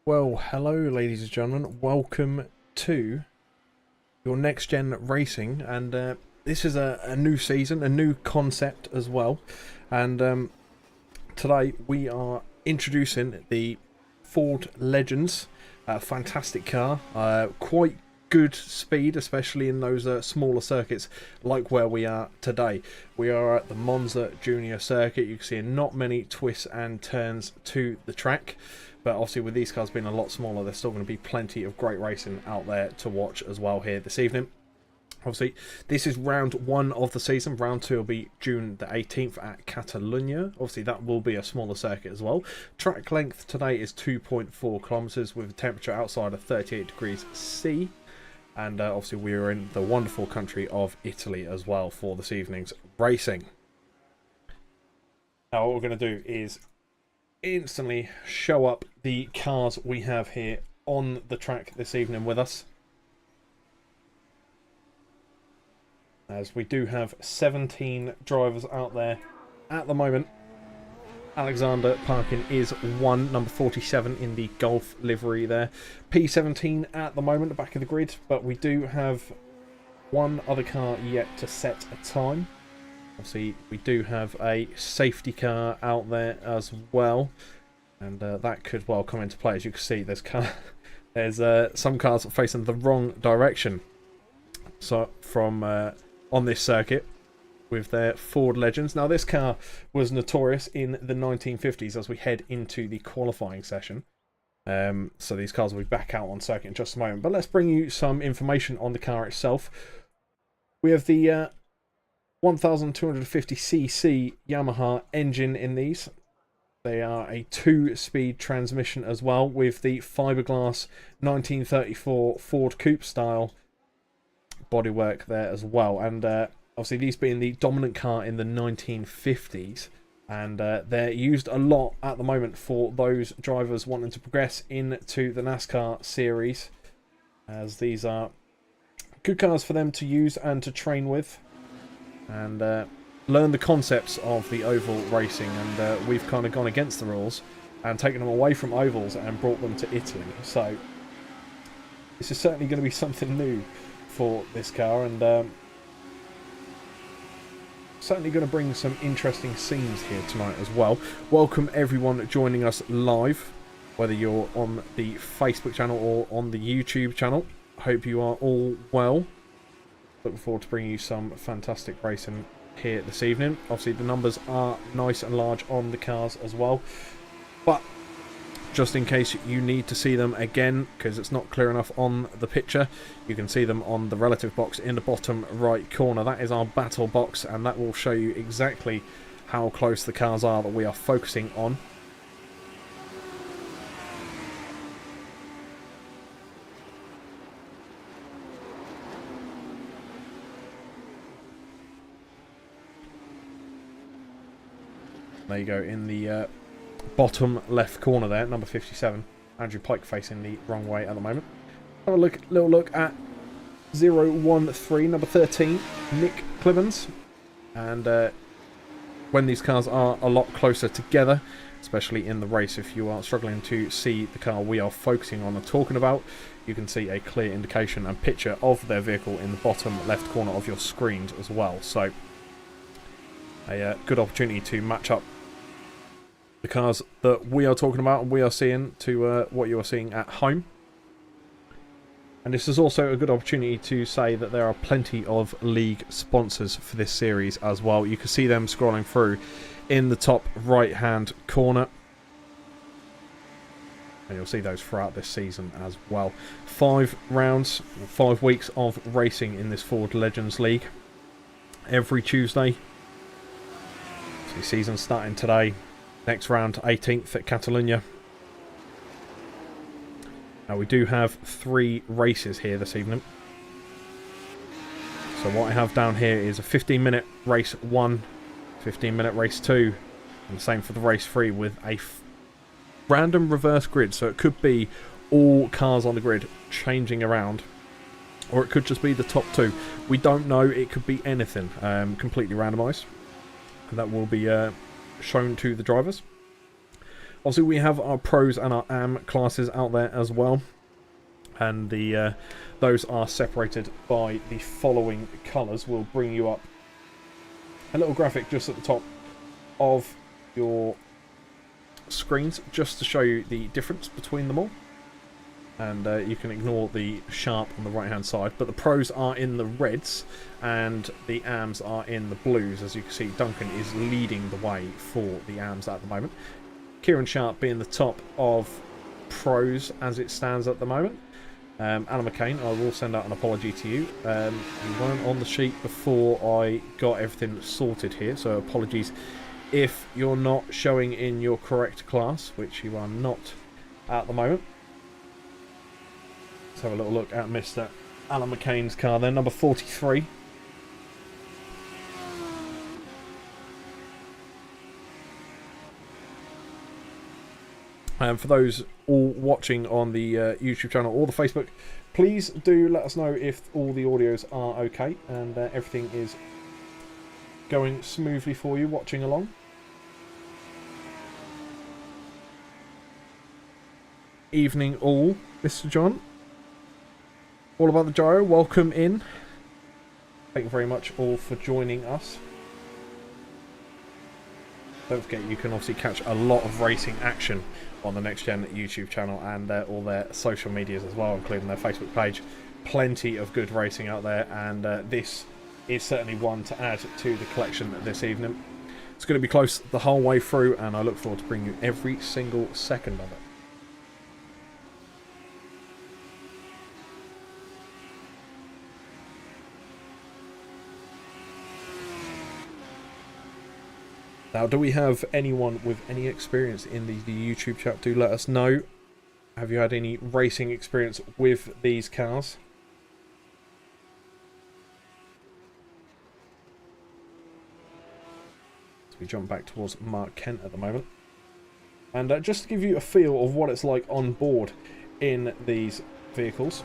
Well, hello ladies and gentlemen, welcome to your Next Gen Racing, and this is a new season, a new concept as well, and today we are introducing the Ford Legends, a fantastic car, quite good speed, especially in those smaller circuits like where we are today. We are at the Monza Junior circuit. You can see not many twists and turns to the track, but obviously with these cars being a lot smaller, there's still going to be plenty of great racing out there to watch as well here this evening. Obviously, this is round 1 of the season. Round 2 will be June the 18th at Catalonia. Obviously, that will be a smaller circuit as well. Track length today is 2.4 kilometers with a temperature outside of 38 degrees C. And obviously, we are in the wonderful country of Italy as well for this evening's racing. Now, what we're going to do is instantly show up the cars we have here on the track this evening with us, as we do have 17 drivers out there at the moment. Alexander Parkin is one, number 47 in the Golf livery there. P17 at the moment, back of the grid, but we do have one other car yet to set a time. Obviously, we do have a safety car out there as well, and that could well come into play. As you can see, there's some cars facing the wrong direction. So from on this circuit with their Ford Legends. Now, this car was notorious in the 1950s as we head into the qualifying session. So these cars will be back out on circuit in just a moment. But let's bring you some information on the car itself. We have the 1250cc Yamaha engine in these. They are a 2-speed transmission as well, with the fiberglass 1934 Ford Coupe style bodywork there as well. And obviously these being the dominant car in the 1950s, and they're used a lot at the moment for those drivers wanting to progress into the NASCAR series, as these are good cars for them to use and to train with, and learn the concepts of the oval racing. And we've kind of gone against the rules and taken them away from ovals and brought them to Italy. So this is certainly going to be something new for this car, and certainly going to bring some interesting scenes here tonight as well. Welcome everyone joining us live, whether you're on the Facebook channel or on the YouTube channel. Hope you are all well. Looking forward to bringing you some fantastic racing here this evening. Obviously the numbers are nice and large on the cars as well, but just in case you need to see them again because it's not clear enough on the picture, you can see them on the relative box in the bottom right corner. That is our battle box, and that will show you exactly how close the cars are that we are focusing on. There you go, in the bottom left corner there, number 57, Andrew Pike facing the wrong way at the moment. Have a little look at 013, number 13, Nick Clibbens. And when these cars are a lot closer together, especially in the race, if you are struggling to see the car we are focusing on and talking about, you can see a clear indication and picture of their vehicle in the bottom left corner of your screens as well. So a good opportunity to match up the cars that we are talking about and we are seeing to what you are seeing at home. And this is also a good opportunity to say that there are plenty of league sponsors for this series as well. You can see them scrolling through in the top right hand corner, and you'll see those throughout this season as well. 5 rounds, 5 weeks of racing in this Ford Legends League every Tuesday. So season starting today. Next round, 18th at Catalonia. Now we do have 3 races here this evening. So what I have down here is a 15-minute race 1, 15-minute race 2, and the same for the race 3 with a random reverse grid. So it could be all cars on the grid changing around, or it could just be the top 2. We don't know. It could be anything, completely randomised, and that will be shown to the drivers. Obviously, we have our pros and our AM classes out there as well, and those are separated by the following colours. We'll bring you up a little graphic just at the top of your screens just to show you the difference between them all, and you can ignore the sharp on the right hand side, but the pros are in the reds and the AMs are in the blues. As you can see, Duncan is leading the way for the AMs at the moment, Kieran Sharp being the top of pros as it stands at the moment. Alan McCain, I will send out an apology to you. You weren't on the sheet before I got everything sorted here, so apologies if you're not showing in your correct class, which you are not at the moment. Let's have a little look at Mr. Alan McCain's car there, number 43. And for those all watching on the YouTube channel or the Facebook, please do let us know if all the audios are okay and everything is going smoothly for you watching along. Evening all, Mr. John. All about the gyro, welcome in. Thank you very much all for joining us. Don't forget, you can obviously catch a lot of racing action on the NXTGEN YouTube channel and all their social medias as well, including their Facebook page. Plenty of good racing out there, and this is certainly one to add to the collection this evening. It's going to be close the whole way through, and I look forward to bringing you every single second of it. Now, do we have anyone with any experience in the YouTube chat? Do let us know. Have you had any racing experience with these cars? So we jump back towards Mark Kent at the moment. And just to give you a feel of what it's like on board in these vehicles,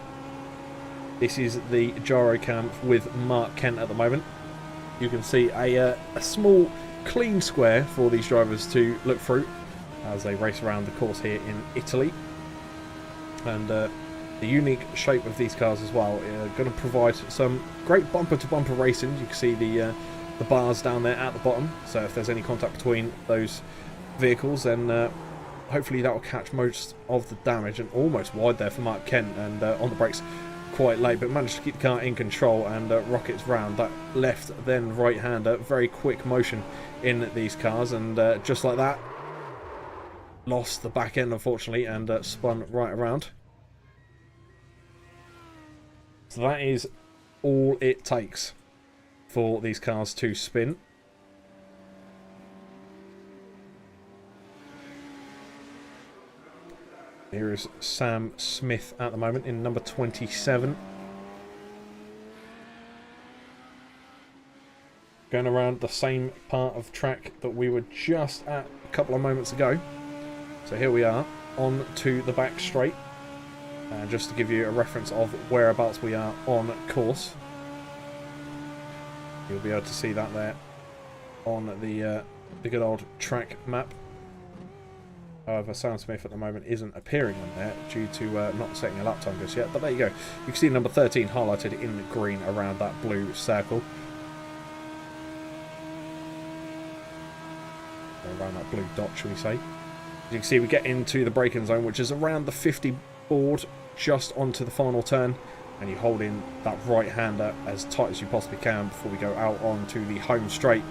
this is the gyro cam with Mark Kent at the moment. You can see a small clean square for these drivers to look through as they race around the course here in Italy, and the unique shape of these cars as well are going to provide some great bumper to bumper racing. You can see the bars down there at the bottom, so if there's any contact between those vehicles, then hopefully that will catch most of the damage. And almost wide there for Mark Kent, and on the brakes quite late, but managed to keep the car in control and rockets round that left then right hander. Very quick motion in these cars, and just like that, lost the back end unfortunately and spun right around. So that is all it takes for these cars to spin. Here is Sam Smith at the moment in number 27. Going around the same part of track that we were just at a couple of moments ago. So here we are on to the back straight. Just to give you a reference of whereabouts we are on course. You'll be able to see that there on the good old track map. However, Sam Smith at the moment isn't appearing on there due to not setting a lap time just yet. But there you go. You can see number 13 highlighted in green around that blue circle. Around that blue dot, shall we say. As you can see, we get into the braking zone, which is around the 50 board, just onto the final turn. And you hold in that right-hander as tight as you possibly can before we go out onto the home straight.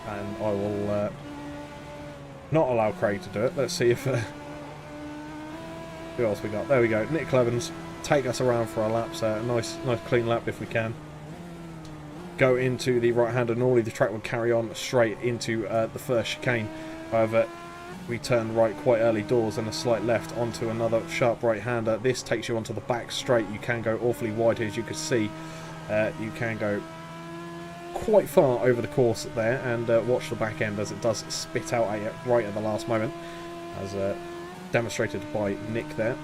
And I will not allow Craig to do it. Let's see if... who else we got? There we go. Nick Clevens, take us around for our laps. Nice clean lap if we can. Go into the right-hander. Normally the track would carry on straight into the first chicane. However, we turn right quite early doors and a slight left onto another sharp right-hander. This takes you onto the back straight. You can go awfully wide here, as you can see. You can go quite far over the course there, and watch the back end as it does spit out at you right at the last moment, as demonstrated by Nick there.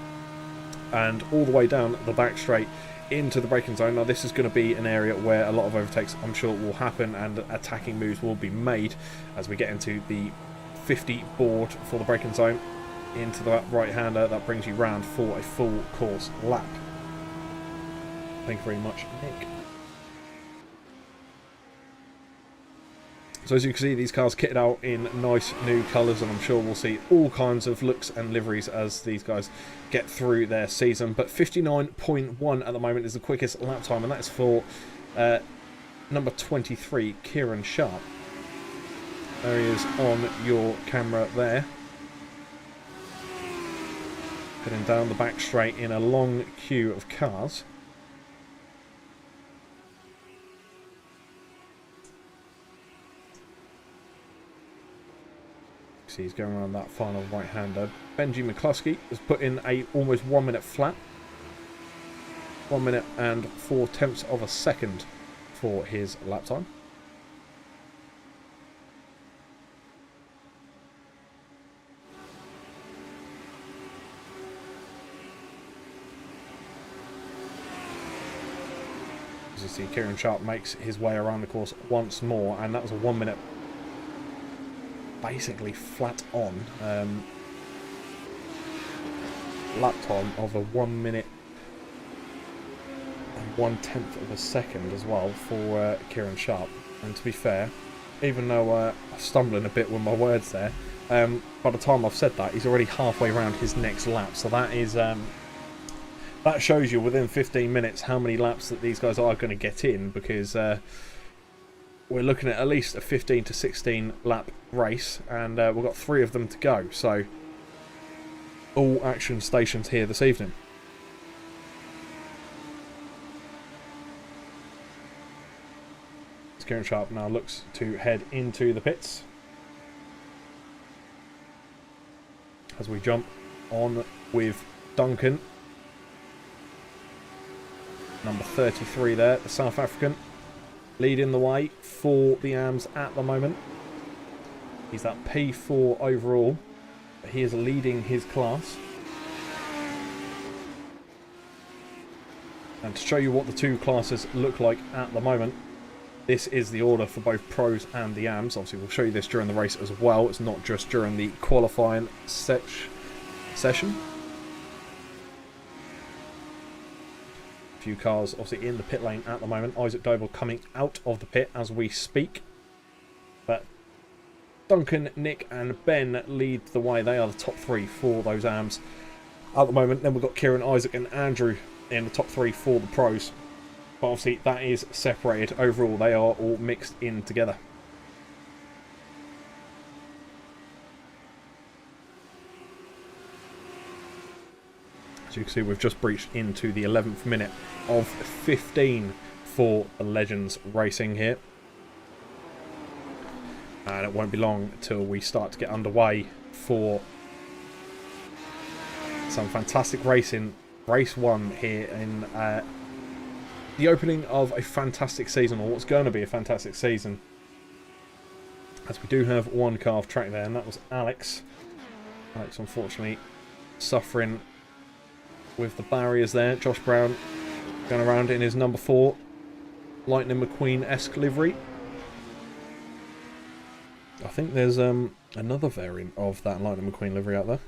And all the way down the back straight into the braking zone. Now this is going to be an area where a lot of overtakes I'm sure will happen and attacking moves will be made as we get into the 50 board for the braking zone into the right-hander. That brings you round for a full course lap. Thank you very much, Nick. So as you can see, these cars kitted out in nice new colours, and I'm sure we'll see all kinds of looks and liveries as these guys get through their season. But 59.1 at the moment is the quickest lap time, and that's for number 23, Kieran Sharp. There he is on your camera there. Heading down the back straight in a long queue of cars. He's going around that final right-hander. Benji McCluskey has put in a almost 1 minute flat. 1 minute and 4/10 of a second for his lap time. As you see, Kieran Sharp makes his way around the course once more, and that was a 1 minute basically flat on lap time of a 1 minute and 1/10 of a second as well for Kieran Sharp. And to be fair, even though I'm stumbling a bit with my words there, by the time I've said that, he's already halfway around his next lap. So that is that shows you within 15 minutes how many laps that these guys are going to get in, because we're looking at least a 15 to 16 lap race, and we've got 3 of them to go. So all action stations here this evening. Kieran Sharp now looks to head into the pits as we jump on with Duncan, number 33 there, the South African, leading the way for the AMS at the moment. He's that P4 overall, but he is leading his class. And to show you what the two classes look like at the moment, this is the order for both pros and the AMS. Obviously, we'll show you this during the race as well. It's not just during the qualifying session. A few cars obviously in the pit lane at the moment. Isaac Doble coming out of the pit as we speak. But Duncan, Nick and Ben lead the way. They are the top 3 for those AMS at the moment. Then we've got Kieran, Isaac and Andrew in the top 3 for the pros. But obviously that is separated overall. They are all mixed in together. As you can see, we've just breached into the 11th minute of 15 for the Legends Racing here. And it won't be long until we start to get underway for some fantastic racing. Race 1 here in the opening of a fantastic season, or what's going to be a fantastic season. As we do have one car off track there, and that was Alex. Alex unfortunately suffering with the barriers there. Josh Brown going around in his number 4 Lightning McQueen-esque livery. I think there's another variant of that Lightning McQueen livery out there.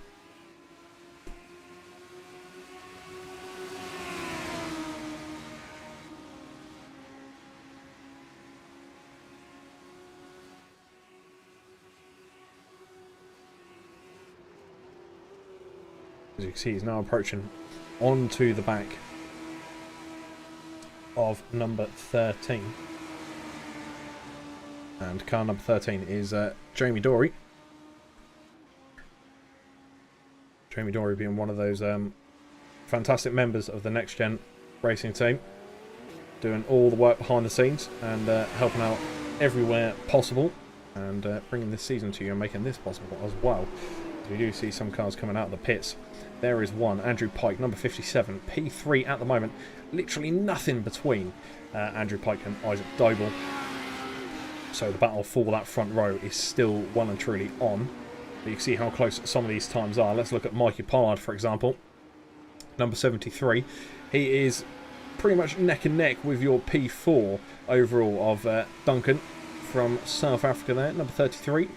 As you can see, he's now approaching onto the back of number 13. And car number 13 is Jamie Dory. Jamie Dory being one of those fantastic members of the NXTGEN Racing team, doing all the work behind the scenes and helping out everywhere possible, and bringing this season to you and making this possible as well. We do see some cars coming out of the pits. There is one, Andrew Pike, number 57, P3 at the moment. Literally nothing between Andrew Pike and Isaac Doble. So the battle for that front row is still well and truly on. But you can see how close some of these times are. Let's look at Mikey Pollard, for example. Number 73. He is pretty much neck and neck with your P4 overall of Duncan from South Africa there, number 33.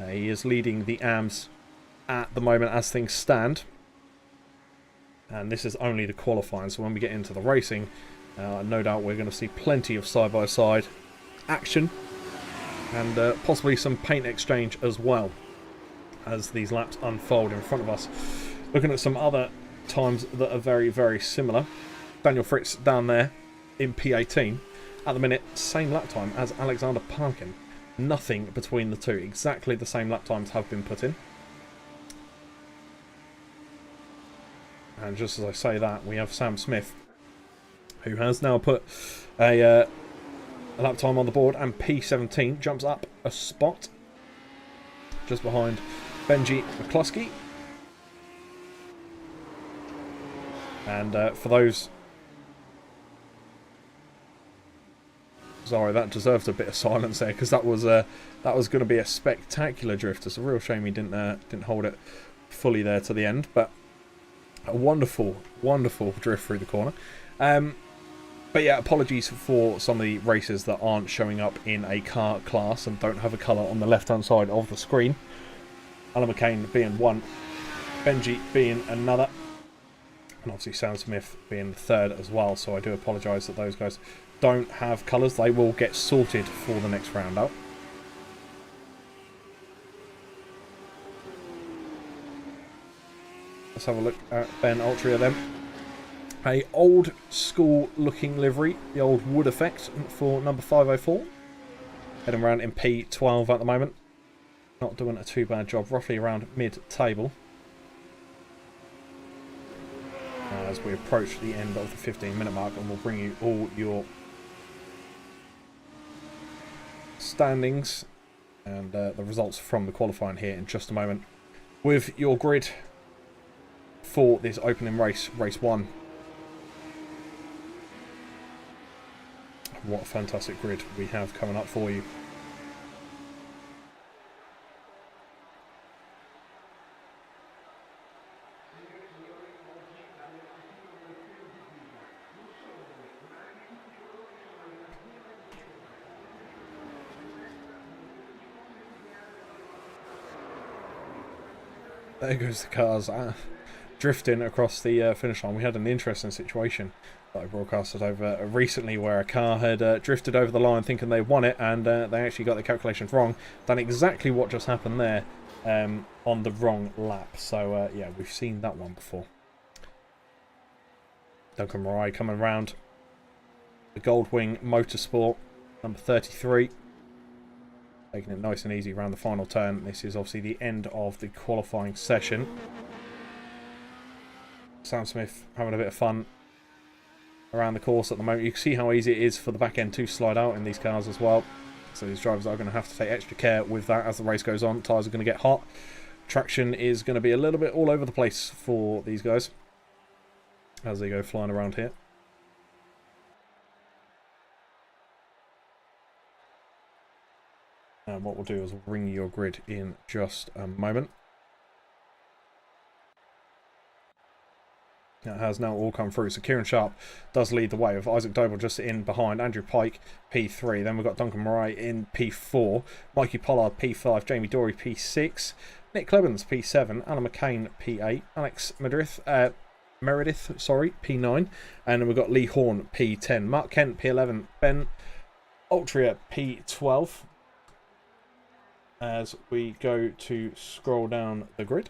He is leading the AMs at the moment as things stand. And this is only the qualifying, so when we get into the racing, no doubt we're going to see plenty of side-by-side action. And possibly some paint exchange as well as these laps unfold in front of us. Looking at some other times that are very, very similar. Daniel Fritz down there in P18. At the minute, same lap time as Alexander Parkin. Nothing between the two. Exactly the same lap times have been put in. And just as I say that, we have Sam Smith, who has now put a lap time on the board, and P17 jumps up a spot just behind Benji McCluskey. And for those... Sorry, that deserved a bit of silence there, because that was going to be a spectacular drift. It's a real shame he didn't hold it fully there to the end, but a wonderful, wonderful drift through the corner. But yeah, apologies for some of the races that aren't showing up in a car class and don't have a colour on the left-hand side of the screen. Alan McCain being one, Benji being another, and obviously Sam Smith being the third as well. So I do apologise that those guys don't have colours. They will get sorted for the next round out. Let's have a look at Ben Altria then. A old school looking livery, the old wood effect for number 504. Heading around in P12 at the moment. Not doing a too bad job, roughly around mid-table. As we approach the end of the 15-minute mark, and we'll bring you all your standings and the results from the qualifying here in just a moment. With your grid for this opening race, race 1. What a fantastic grid we have coming up for you. There goes the cars drifting across the finish line. We had an interesting situation that I broadcasted over recently where a car had drifted over the line thinking they won it, and they actually got the calculations wrong. Done exactly what just happened there on the wrong lap. So yeah, we've seen that one before. Duncan Marai coming around. The Goldwing Motorsport, number 33. Taking it nice and easy around the final turn. This is obviously the end of the qualifying session. Sam Smith having a bit of fun around the course at the moment. You can see how easy it is for the back end to slide out in these cars as well. So these drivers are going to have to take extra care with that as the race goes on. Tyres are going to get hot. Traction is going to be a little bit all over the place for these guys as they go flying around here. And what we'll do is we'll bring your grid in just a moment. It has now all come through. So Kieran Sharp does lead the way with Isaac Doble just in behind. Andrew Pike, P3. Then we've got Duncan Marai in P4. Mikey Pollard, P5. Jamie Dory, P6. Nick Clebens, P7. Alan McCain, P8. Alex Meredith, P9. And then we've got Lee Horn, P10. Mark Kent, P11. Ben Altria, P12. As we go to scroll down the grid,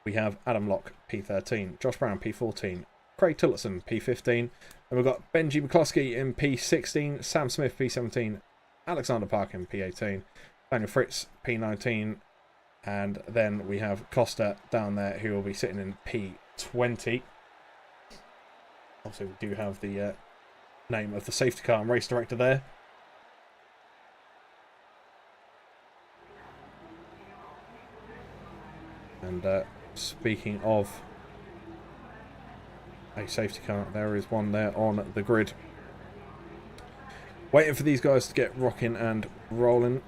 we have Adam Locke, P13, Josh Brown, P14, Craig Tillotson, P15, and we've got Benji McCluskey in P16, Sam Smith, P17, Alexander Parkin, P18, Daniel Fritz, P19, and then we have Costa down there, who will be sitting in P20. Obviously, we do have the name of the safety car and race director there. And speaking of a safety car, there is one there on the grid. Waiting for these guys to get rocking and rolling.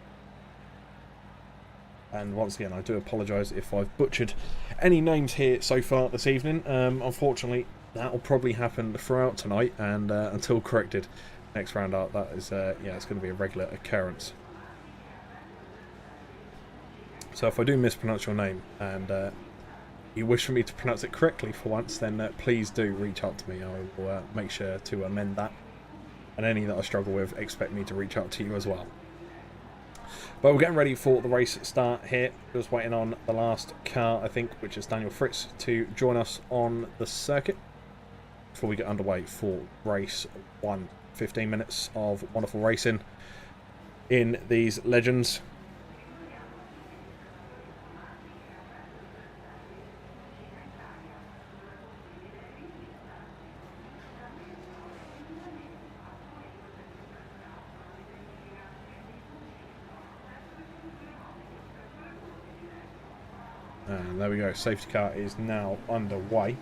And once again, I do apologise if I've butchered any names here so far this evening. Unfortunately, that will probably happen throughout tonight, and until corrected next round out, that is, yeah, it's going to be a regular occurrence. So if I do mispronounce your name and you wish for me to pronounce it correctly for once, then please do reach out to me. I will make sure to amend that. And any that I struggle with, expect me to reach out to you as well. But we're getting ready for the race start here. Just waiting on the last car, I think, which is Daniel Fritz, to join us on the circuit before we get underway for race 1. 15 minutes of wonderful racing in these Legends. And there we go, safety car is now underway.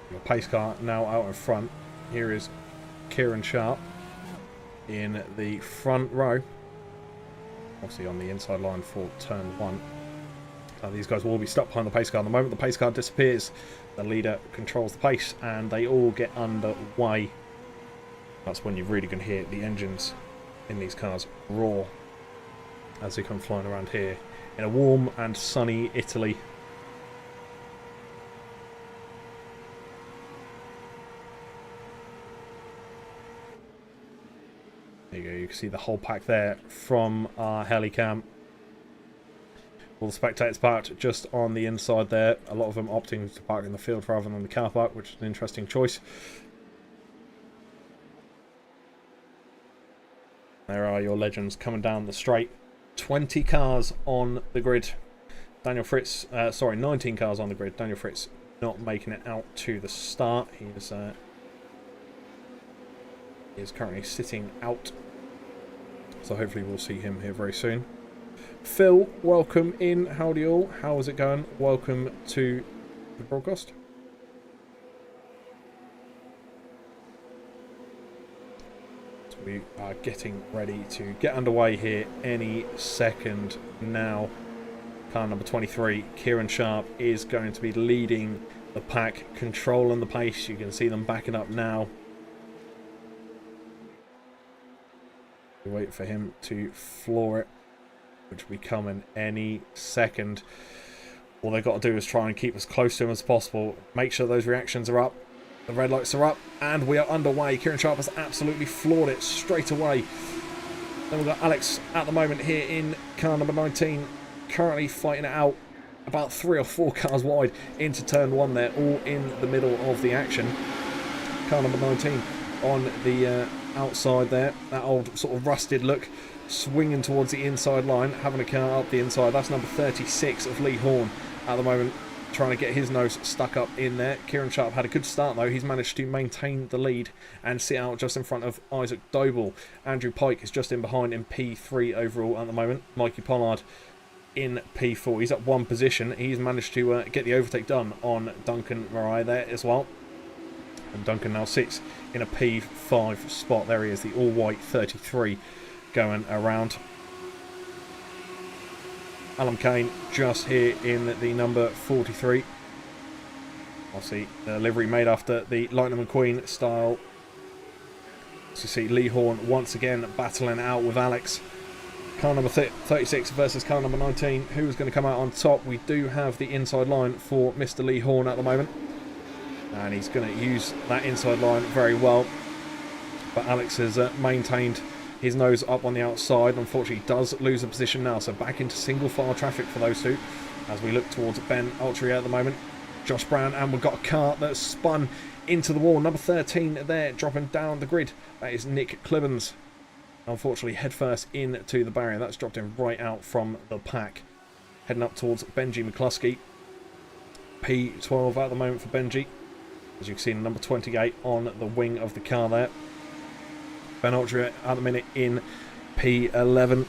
The pace car now out in front. Here is Kieran Sharp in the front row. Obviously on the inside line for turn 1. These guys will all be stuck behind the pace car. The moment the pace car disappears, the leader controls the pace and they all get underway. That's when you're really going to hear the engines in these cars roar as they come flying around here in a warm and sunny Italy. There you go, you can see the whole pack there from our helicam. All the spectators parked just on the inside there. A lot of them opting to park in the field rather than the car park, which is an interesting choice. There are your Legends coming down the straight. 20 cars on the grid. Daniel Fritz, 19 cars on the grid. Daniel Fritz not making it out to the start. He is currently sitting out. So hopefully we'll see him here very soon. Phil, welcome in. Howdy all. How is it going? Welcome to the broadcast. We are getting ready to get underway here any second now. Car number 23, Kieran Sharp, is going to be leading the pack, controlling the pace. You can see them backing up now. We wait for him to floor it, which will be coming any second. All they've got to do is try and keep as close to him as possible. Make sure those reactions are up. The red lights are up, and we are underway. Kieran Sharp has absolutely floored it straight away. Then we've got Alex at the moment here in car number 19, currently fighting it out about 3 or 4 cars wide into turn 1 there, all in the middle of the action. Car number 19 on the outside there, that old sort of rusted look, swinging towards the inside line, having a car up the inside. That's number 36 of Lee Horn at the moment, trying to get his nose stuck up in there. Kieran Sharp had a good start though. He's managed to maintain the lead and sit out just in front of Isaac Doble. Andrew Pike is just in behind in P3 overall at the moment. Mikey Pollard in P4. He's at 1 position. He's managed to get the overtake done on Duncan Marai there as well. And Duncan now sits in a P5 spot. There he is, the all-white 33 going around. Alan Kane just here in the number 43. I'll see the livery made after the Lightning McQueen style. So you see Lee Horn once again battling out with Alex. Car number 36 versus car number 19. Who is going to come out on top? We do have the inside line for Mr. Lee Horn at the moment. And he's going to use that inside line very well. But Alex has maintained his nose up on the outside. Unfortunately, does lose a position now. So back into single file traffic for those two as we look towards Ben Altria at the moment. Josh Brown, and we've got a car that's spun into the wall. Number 13 there, dropping down the grid. That is Nick Clibbens. Unfortunately, headfirst into the barrier. That's dropped him right out from the pack. Heading up towards Benji McCluskey. P12 at the moment for Benji. As you can see, number 28 on the wing of the car there. Ben Altria at the minute in P11.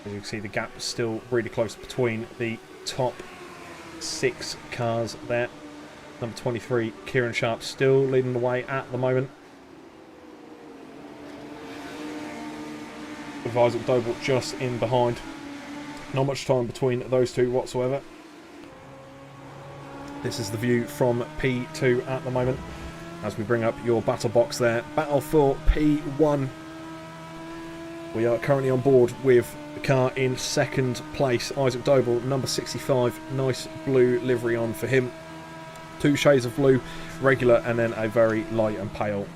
As you can see, the gap is still really close between the top 6 cars there. Number 23, Kieran Sharp, still leading the way at the moment. With Isaac Doble just in behind. Not much time between those two whatsoever. This is the view from P2 at the moment, as we bring up your battle box there. Battle for P1. We are currently on board with the car in second place. Isaac Doble, number 65. Nice blue livery on for him. 2 shades of blue, regular, and then a very light and pale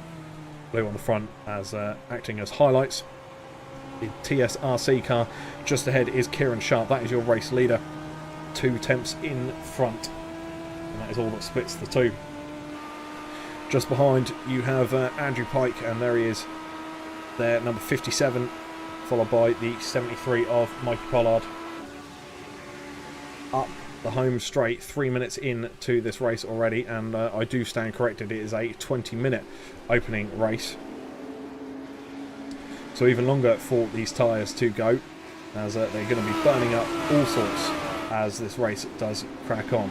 blue on the front as acting as highlights. The TSRC car just ahead is Kieran Sharp. That is your race leader. 2 tenths in front. And that is all that splits the two. Just behind you have Andrew Pike, and there he is there, number 57, followed by the 73 of Mikey Pollard. Up the home straight, 3 minutes into this race already, and I do stand corrected, it is a 20-minute opening race. So even longer for these tyres to go, as they're going to be burning up all sorts as this race does crack on.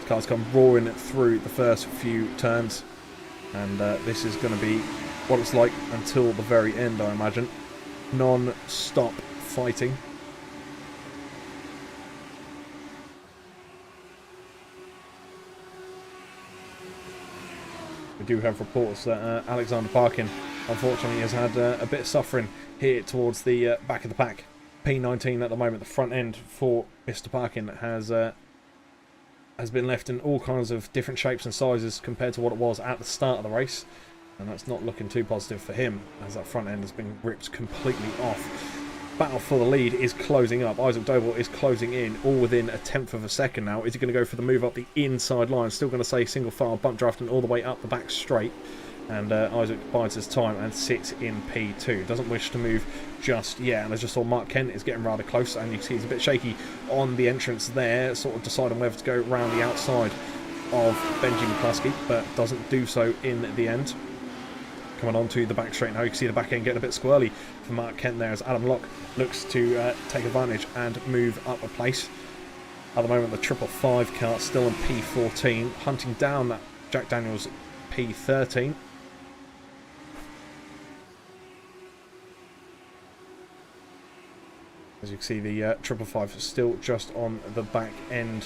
The cars come roaring through the first few turns, and this is going to be what it's like until the very end, I imagine. Non-stop fighting. We do have reports that Alexander Parkin, unfortunately, has had a bit of suffering here towards the back of the pack. P19 at the moment, the front end for Mr. Parkin has been left in all kinds of different shapes and sizes compared to what it was at the start of the race, and that's not looking too positive for him, as that front end has been ripped completely off. Battle for the lead is closing up. Isaac Doble is closing in, all within a tenth of a second now. Is he going to go for the move up the inside line? Still going to say single file bump drafting all the way up the back straight. And Isaac bides his time and sits in P2. Doesn't wish to move just yet. And I just saw Mark Kent is getting rather close, and you can see he's a bit shaky on the entrance there, sort of deciding whether to go around the outside of Benji McCluskey, but doesn't do so in the end. Coming on to the back straight now, you can see the back end getting a bit squirrely for Mark Kent there, as Adam Locke looks to take advantage and move up a place. At the moment, the 555 car still in P14, hunting down that Jack Daniels P13. As you can see, the 555 is still just on the back end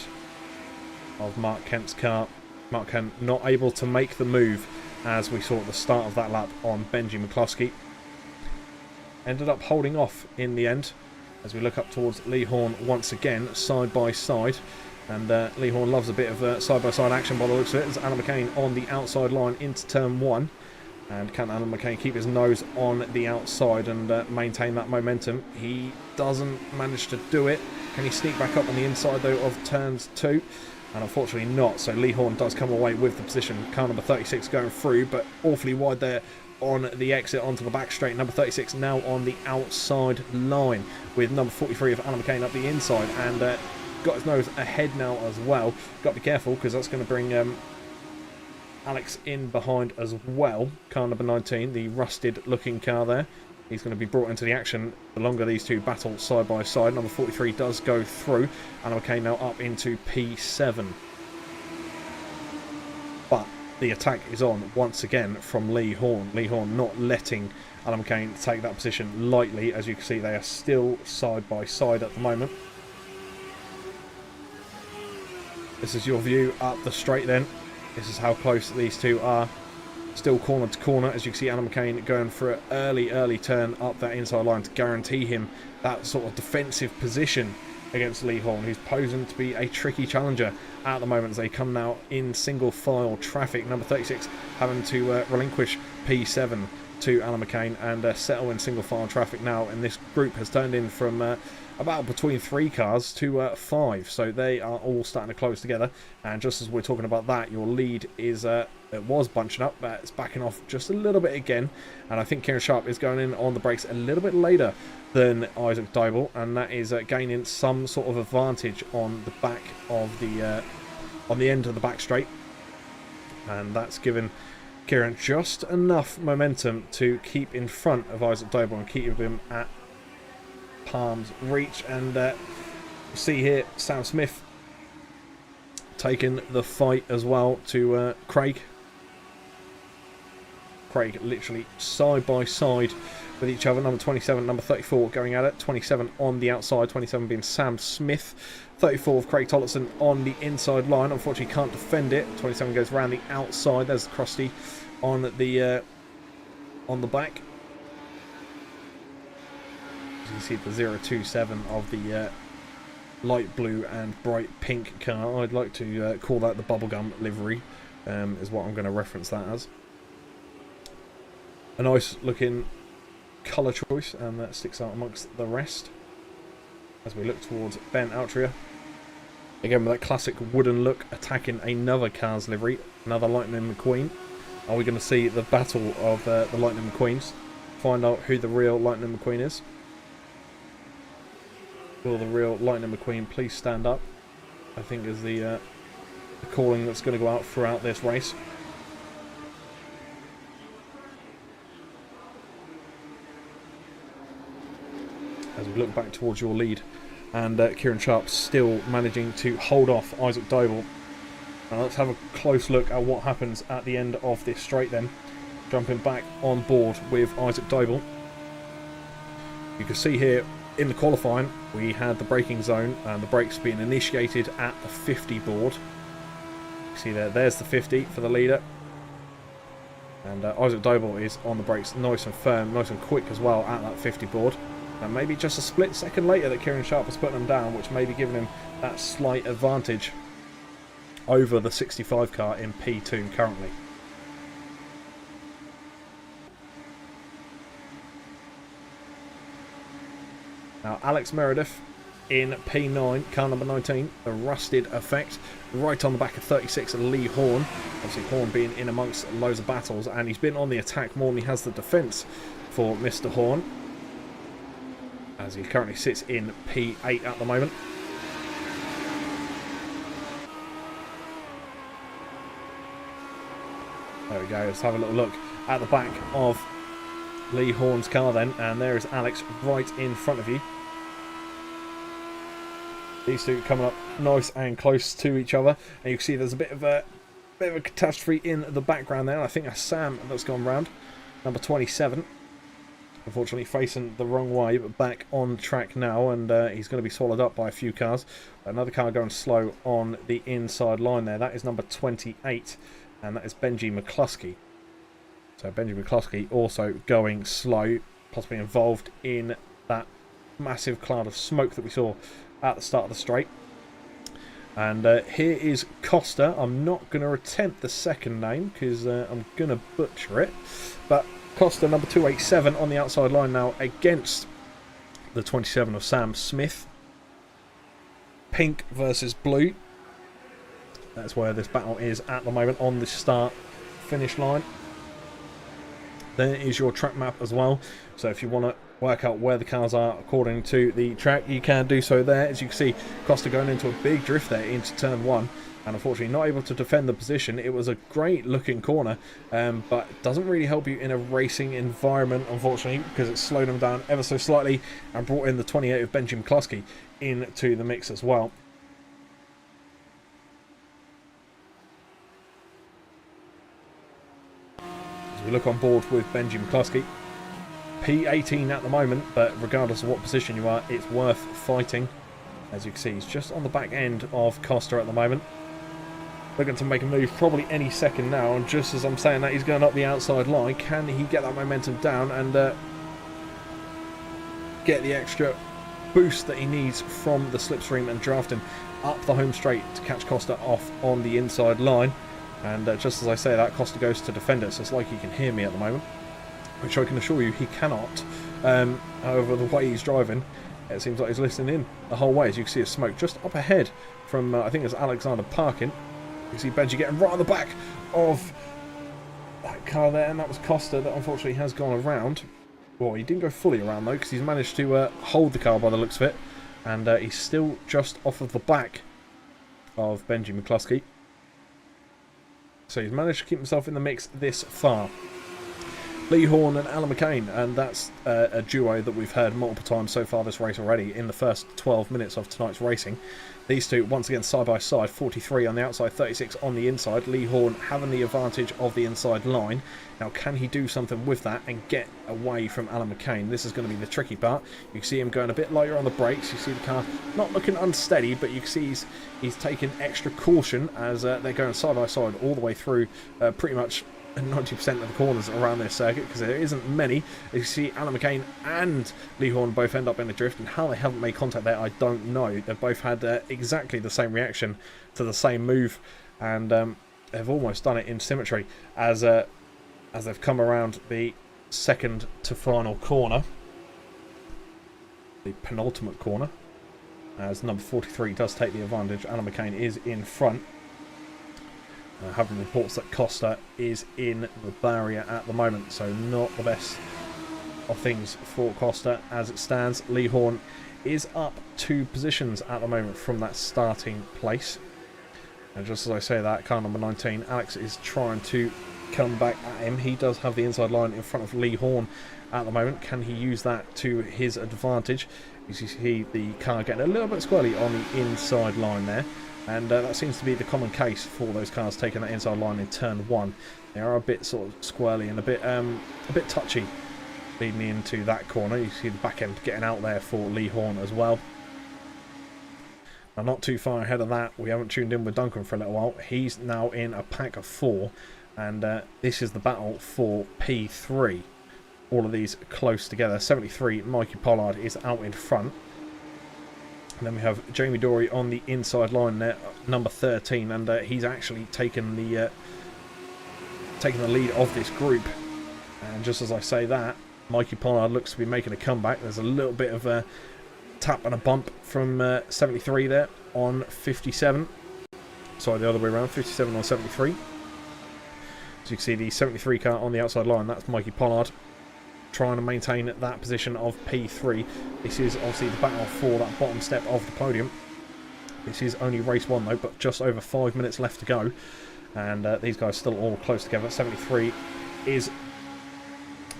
of Mark Kent's car. Mark Kent not able to make the move, as we saw at the start of that lap on Benji McCluskey. Ended up holding off in the end, as we look up towards Lee Horn once again, side by side. And Lee Horn loves a bit of side-by-side action by the looks of it, as Alan McCain on the outside line into turn 1. And can Alan McCain keep his nose on the outside and maintain that momentum? He doesn't manage to do it. Can he sneak back up on the inside, though, of turns 2? And unfortunately not, so Lee Horn does come away with the position. Car number 36 going through, but awfully wide there on the exit onto the back straight. Number 36 now on the outside line, with number 43 of Alan McCain up the inside, and got his nose ahead now as well. Got to be careful, because that's going to bring Alex in behind as well. Car number 19, the rusted looking car there. He's going to be brought into the action the longer these two battle side by side. Number 43 does go through, and okay, now up into P7. But the attack is on once again from Lee Horn. Lee Horn not letting Alan McCain take that position lightly. As you can see, they are still side by side at the moment. This is your view up the straight then. This is how close these two are. Still corner to corner, as you can see Alan McCain going for an early turn up that inside line to guarantee him that sort of defensive position against Lee Horn, who's posing to be a tricky challenger at the moment as they come now in single file traffic. Number 36 having to relinquish P7 to Alan McCain and settle in single file traffic now, and this group has turned in from about between 3 cars to 5, so they are all starting to close together. And just as we're talking about that, your lead is it was bunching up, but it's backing off just a little bit again, and I think Kieran Sharp is going in on the brakes a little bit later than Isaac Doble, and that is gaining some sort of advantage on the back of the on the end of the back straight, and that's given Kieran just enough momentum to keep in front of Isaac Doble and keep him at palm's reach. And you see here Sam Smith taking the fight as well to Craig. Craig literally side by side with each other. Number 27, number 34 going at it. 27 on the outside, 27 being Sam Smith. 34 of Craig Tollerson on the inside line. Unfortunately, can't defend it. 27 goes around the outside. There's Krusty on the back. As you can see, the 027 of the light blue and bright pink car. I'd like to call that the bubblegum livery, is what I'm going to reference that as. A nice looking colour choice, and that sticks out amongst the rest as we look towards Ben Altria. Again with that classic wooden look, attacking another car's livery, another Lightning McQueen. Are we going to see the battle of the Lightning McQueens? Find out who the real Lightning McQueen is. Will the real Lightning McQueen please stand up? I think is the calling that's going to go out throughout this race. As we look back towards your lead, and Kieran Sharp still managing to hold off Isaac Doble. Now let's have a close look at what happens at the end of this straight then. Jumping back on board with Isaac Doble. You can see here in the qualifying we had the braking zone and the brakes being initiated at the 50 board. You see there's the 50 for the leader. And Isaac Doble is on the brakes nice and firm, nice and quick as well at that 50 board. And maybe just a split second later that Kieran Sharp was putting them down, which may be giving him that slight advantage over the 65 car in P2 currently. Now Alex Meredith in P9, car number 19, the Rusted Effect, right on the back of 36 Lee Horn. Obviously Horn being in amongst loads of battles, and he's been on the attack more than he has the defence for Mr. Horn, as he currently sits in P8 at the moment. There we go, let's have a little look at the back of Lee Horn's car then, and there is Alex right in front of you. These two coming up nice and close to each other, and you can see there's a bit of a catastrophe in the background there. I think that's Sam that's gone round, number 27. Unfortunately facing the wrong way, but back on track now, and he's going to be swallowed up by a few cars. Another car going slow on the inside line there. That is number 28, and that is Benji McCluskey. So Benji McCluskey also going slow, possibly involved in that massive cloud of smoke that we saw at the start of the straight. And here is Costa. I'm not going to attempt the second name because I'm going to butcher it, but Costa number 287 on the outside line now against the 27 of Sam Smith. Pink versus blue. That's where this battle is at the moment, on the start finish line. There is your track map as well, so if you want to work out where the cars are according to the track, you can do so there. As you can see, Costa going into a big drift there into turn 1, and unfortunately not able to defend the position. It was a great looking corner, but it doesn't really help you in a racing environment, unfortunately, because it slowed him down ever so slightly and brought in the 28 of Benji McCluskey into the mix as well. As we look on board with Benji McCluskey, P18 at the moment, but regardless of what position you are, it's worth fighting. As you can see, he's just on the back end of Costa at the moment. Looking to make a move probably any second now, and just as I'm saying that, he's going up the outside line. Can he get that momentum down and get the extra boost that he needs from the slipstream and drafting up the home straight to catch Costa off on the inside line? And just as I say that, Costa goes to defend it, so it's like he can hear me at the moment, which I can assure you he cannot. However, the way he's driving, it seems like he's listening in the whole way. As you can see, a smoke just up ahead from, I think it's Alexander Parkin. You see Benji getting right on the back of that car there, and that was Costa that unfortunately has gone around. Well, he didn't go fully around though, because he's managed to hold the car by the looks of it, and he's still just off of the back of Benji McCluskey. So he's managed to keep himself in the mix this far. Lee Horn and Alan McCain, and that's a duo that we've heard multiple times so far this race already in the first 12 minutes of tonight's racing. These two, once again, side by side, 43 on the outside, 36 on the inside. Lee Horn having the advantage of the inside line. Now, can he do something with that and get away from Alan McCain? This is going to be the tricky part. You can see him going a bit lighter on the brakes. You see the car not looking unsteady, but you can see he's taking extra caution as they're going side by side all the way through pretty much 90% of the corners around this circuit, because there isn't many. As you see, Alan McCain and Lee Horn both end up in the drift, and how they haven't made contact there, I don't know. They've both had exactly the same reaction to the same move, and they've almost done it in symmetry as they've come around the second to final corner, the penultimate corner, as number 43 does take the advantage. Alan McCain is in front. Having reports that Costa is in the barrier at the moment, so not the best of things for Costa as it stands. Lee Horn is up 2 positions at the moment from that starting place, and just as I say that, car number 19, Alex, is trying to come back at him. He does have the inside line in front of Lee Horn at the moment. Can he use that to his advantage? You see the car getting a little bit squirrely on the inside line there. And that seems to be the common case for those cars taking that inside line in turn 1. They are a bit sort of squirrely and a bit touchy leading into that corner. You see the back end getting out there for Lee Horn as well. Now, not too far ahead of that, we haven't tuned in with Duncan for a little while. He's now in a pack of 4, and this is the battle for P3. All of these close together. 73, Mikey Pollard is out in front. And then we have Jamie Dory on the inside line there, number 13, and he's actually taken the lead of this group. And just as I say that, Mikey Pollard looks to be making a comeback. There's a little bit of a tap and a bump from 73 there on 57. Sorry, the other way around, 57 on 73. So you can see the 73 car on the outside line, that's Mikey Pollard, trying to maintain that position of P3. This is obviously the battle for that bottom step of the podium. This is only race 1 though, but just over 5 minutes left to go, and these guys still all close together. 73 is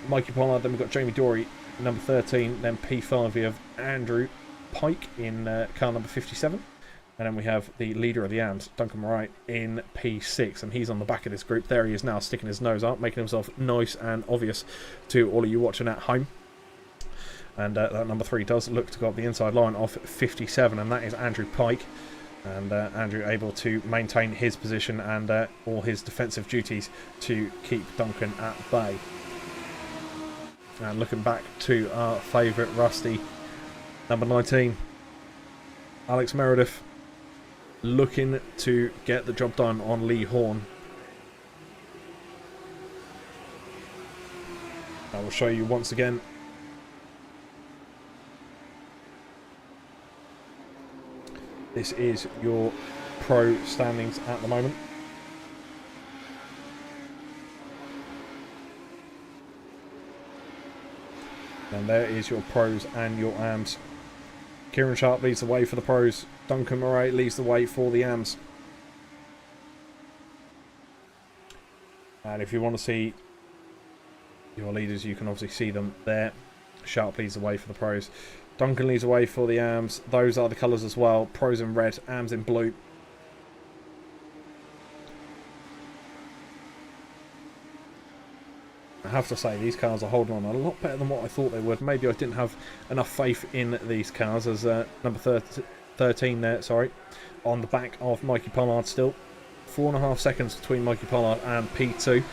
Mikey Pollard, then we've got Jamie Dory, number 13, then P5 we have Andrew Pike in car number 57, and then we have the leader of the AMS, Duncan Wright, in P6, and he's on the back of this group. There he is now, sticking his nose up, making himself nice and obvious to all of you watching at home. And that number 3 does look to go up the inside line of 57, and that is Andrew Pike. And Andrew able to maintain his position and all his defensive duties to keep Duncan at bay. And looking back to our favourite Rusty, number 19, Alex Meredith, looking to get the job done on Lee Horn. I will show you once again. This is your pro standings at the moment. And there is your pros and your AMs. Kieran Sharp leads the way for the pros. Duncan Murray leads the way for the AMs. And if you want to see your leaders, you can obviously see them there. Sharp leads the way for the pros. Duncan leads the way for the AMs. Those are the colours as well. Pros in red, AMs in blue. I have to say, these cars are holding on a lot better than what I thought they would. Maybe I didn't have enough faith in these cars, as number 13 there, sorry, on the back of Mikey Pollard still. 4.5 seconds between Mikey Pollard and P2.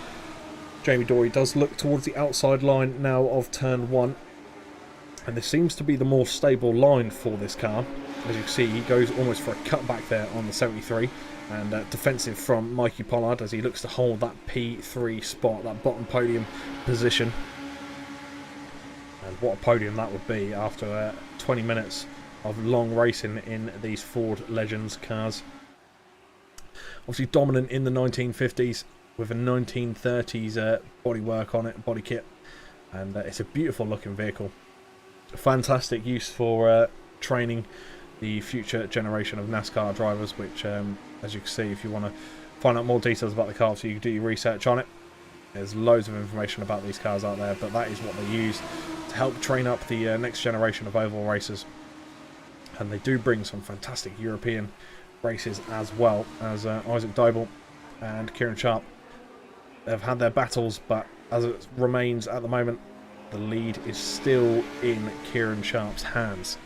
Jamie Dory does look towards the outside line now of turn 1. And this seems to be the more stable line for this car. As you can see, he goes almost for a cutback there on the 73. And defensive from Mikey Pollard as he looks to hold that P3 spot, that bottom podium position. And what a podium that would be after 20 minutes of long racing in these Ford Legends cars. Obviously dominant in the 1950s with a 1930s bodywork on it, body kit. And it's a beautiful looking vehicle. Fantastic use for training the future generation of NASCAR drivers, which as you can see, if you want to find out more details about the car, so you can do your research on it. There's loads of information about these cars out there, but that is what they use to help train up the next generation of oval racers. And they do bring some fantastic European races as well, as Isaac Doble and Kieran Sharp have had their battles, but as it remains at the moment, the lead is still in Kieran Sharp's hands.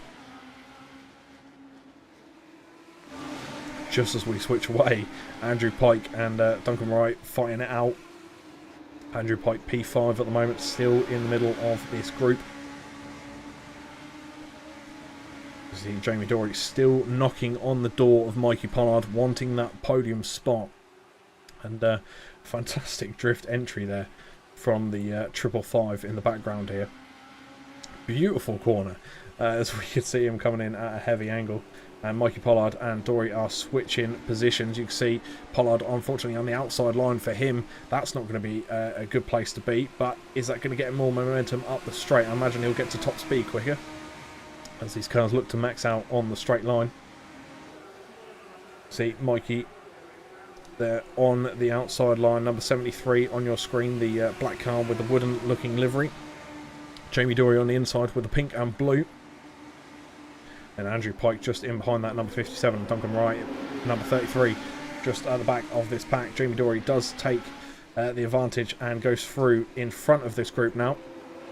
Just as we switch away, Andrew Pike and Duncan Wright fighting it out. Andrew Pike P5 at the moment, still in the middle of this group. You see Jamie Dory still knocking on the door of Mikey Pollard, wanting that podium spot. And fantastic drift entry there from the 555 in the background here. Beautiful corner, as we can see him coming in at a heavy angle. And Mikey Pollard and Dory are switching positions. You can see Pollard, unfortunately, on the outside line for him. That's not going to be a good place to be. But is that going to get him more momentum up the straight? I imagine he'll get to top speed quicker, as these cars look to max out on the straight line. See Mikey there on the outside line, number 73 on your screen, the black car with the wooden looking livery. Jamie Dory on the inside with the pink and blue. And Andrew Pike just in behind that, number 57. Duncan Wright, number 33, just at the back of this pack. Jamie Dory does take the advantage and goes through in front of this group now.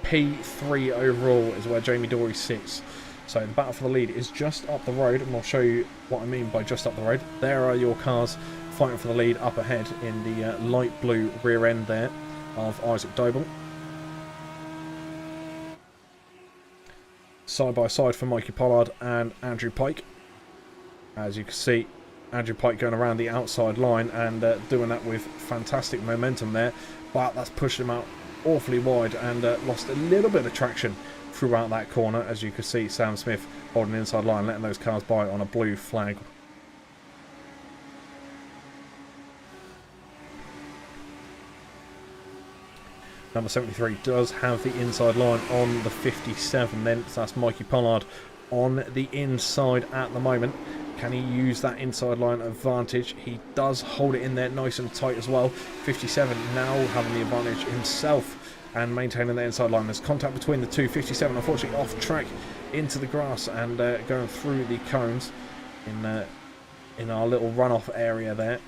P3 overall is where Jamie Dory sits. So the battle for the lead is just up the road, and I'll show you what I mean by just up the road. There are your cars fighting for the lead up ahead in the light blue rear end there of Isaac Doble. Side by side for Mikey Pollard and Andrew Pike. As you can see, Andrew Pike going around the outside line and doing that with fantastic momentum there, but that's pushed him out awfully wide and lost a little bit of traction throughout that corner. As you can see, Sam Smith holding the inside line, letting those cars by on a blue flag. Number 73 does have the inside line on the 57 then, so that's Mikey Pollard on the inside at the moment. Can he use that inside line advantage? He does hold it in there nice and tight as well. 57 now having the advantage himself and maintaining the inside line. There's contact between the two. 57 unfortunately off track into the grass and going through the cones in our little runoff area there.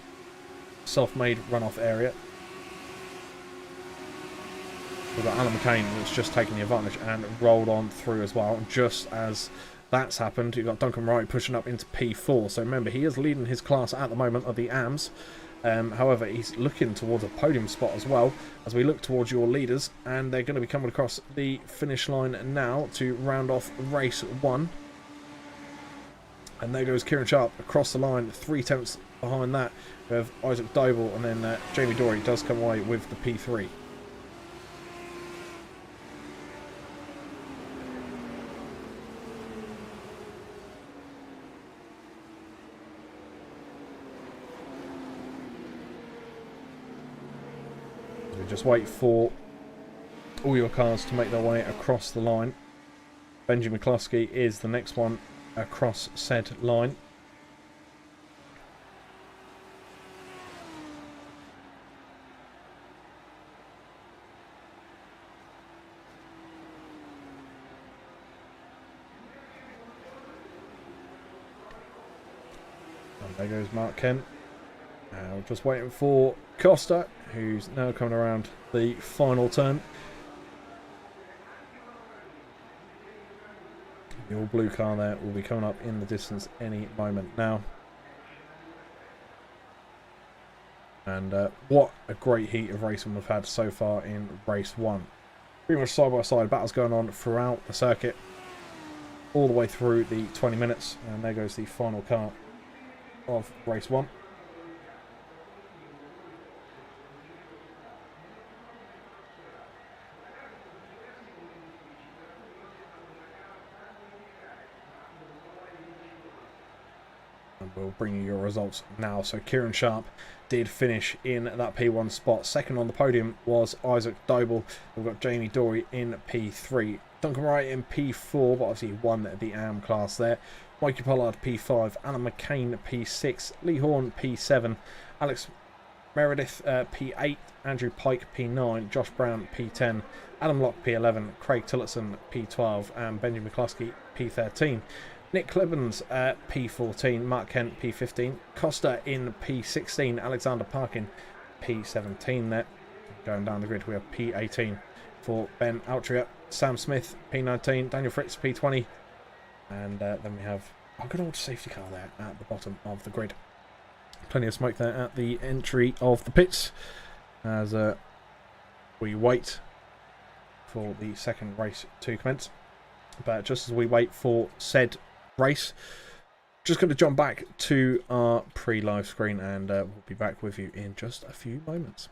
Self-made runoff area. We've got Alan McCain that's just taken the advantage and rolled on through as well. Just as that's happened, you've got Duncan Wright pushing up into P4. So remember, he is leading his class at the moment of the AMS. However, he's looking towards a podium spot as well as we look towards your leaders. And they're going to be coming across the finish line now to round off race 1. And there goes Kieran Sharp across the line, 3 tenths behind that. We have Isaac Doble, and then Jamie Dory does come away with the P3. Just wait for all your cars to make their way across the line. Benji McCluskey is the next one across said line. And there goes Mark Kent. We're just waiting for Costa, who's now coming around the final turn. The all blue car there will be coming up in the distance any moment now. And what a great heat of racing we've had so far in race 1. Pretty much side by side battles going on throughout the circuit, all the way through the 20 minutes. And there goes the final car of race 1. We'll bring you your results now. So Kieran Sharp did finish in that P1 spot. Second on the podium was Isaac Doble. We've got Jamie Dory in P3. Duncan Wright in P4, but obviously he won the AM class there. Mikey Pollard P5. Alan McCain P6. Lee Horn P7. Alex Meredith P8. Andrew Pike P9. Josh Brown P10. Adam Locke P11. Craig Tillotson P12. And Benjamin McCluskey P13. Nick Clebans P14, Mark Kent P15, Costa in P16, Alexander Parkin P17 there. Going down the grid, we have P18 for Ben Altria, Sam Smith P19, Daniel Fritz P20, and then we have our good old safety car there at the bottom of the grid. Plenty of smoke there at the entry of the pits as we wait for the second race to commence. But just as we wait for said race, just going to jump back to our pre-live screen, and we'll be back with you in just a few moments.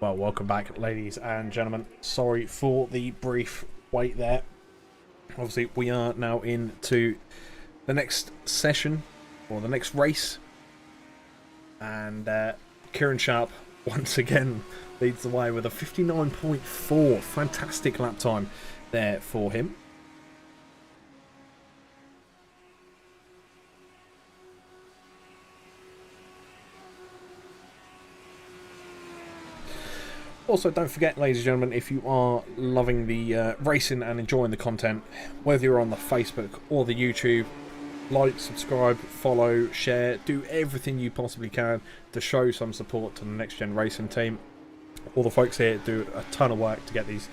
Well, welcome back, ladies and gentlemen. Sorry for the brief wait there. Obviously, we are now into the next session, or the next race. And Kieran Sharp, once again, leads the way with a 59.4. Fantastic lap time there for him. Also, don't forget, ladies and gentlemen, if you are loving the racing and enjoying the content, whether you're on the Facebook or the YouTube, like, subscribe, follow, share, do everything you possibly can to show some support to the Next Gen Racing team. All the folks here do a ton of work to get these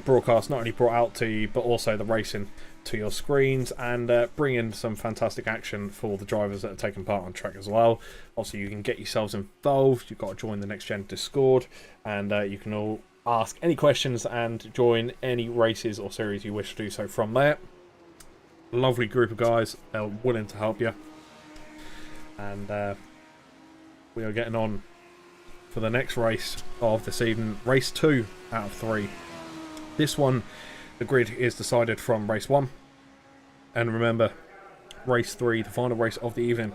broadcasts not only brought out to you, but also the racing to your screens, and bring in some fantastic action for the drivers that are taking part on track as well. Also, you can get yourselves involved. You've got to join the Next Gen Discord, and you can all ask any questions and join any races or series you wish to do so from there. Lovely group of guys. They're willing to help you, and we are getting on for the next race of this evening. Race 2 out of 3. This one, the grid is decided from race 1. And remember, race 3, the final race of the evening,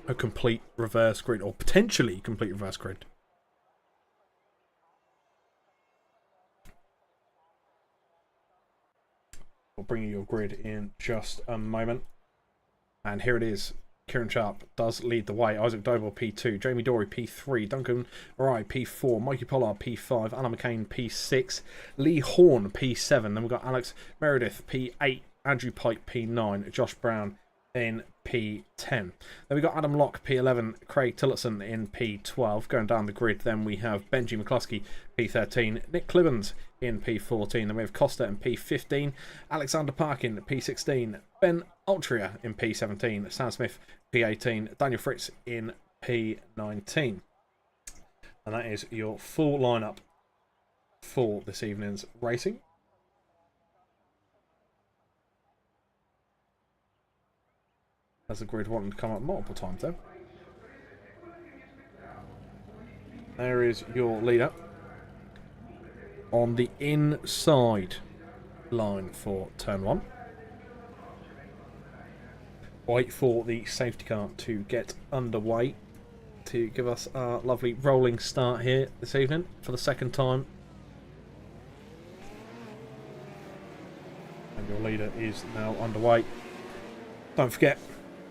a complete reverse grid, or potentially complete reverse grid. I'll bring you your grid in just a moment. And here it is. Kieran Sharp does lead the way. Isaac Doble, P2. Jamie Dory, P3. Duncan Marai, P4. Mikey Pollard, P5. Alan McCain, P6. Lee Horn, P7. Then we've got Alex Meredith, P8. Andrew Pike, P9. Josh Brown in P10. Then we've got Adam Locke, P11. Craig Tillotson in P12. Going down the grid, then we have Benji McCluskey, P13. Nick Clibbons in P14. Then we have Costa in P15. Alexander Parkin, P16. Ben Altria in P17. Sam Smith, P18. Daniel Fritz in P19. And that is your full lineup for this evening's racing. As the grid wanted to come up multiple times though. There is your leader on the inside line for turn 1. Wait for the safety car to get underway to give us our lovely rolling start here this evening for the second time. And your leader is now underway. Don't forget,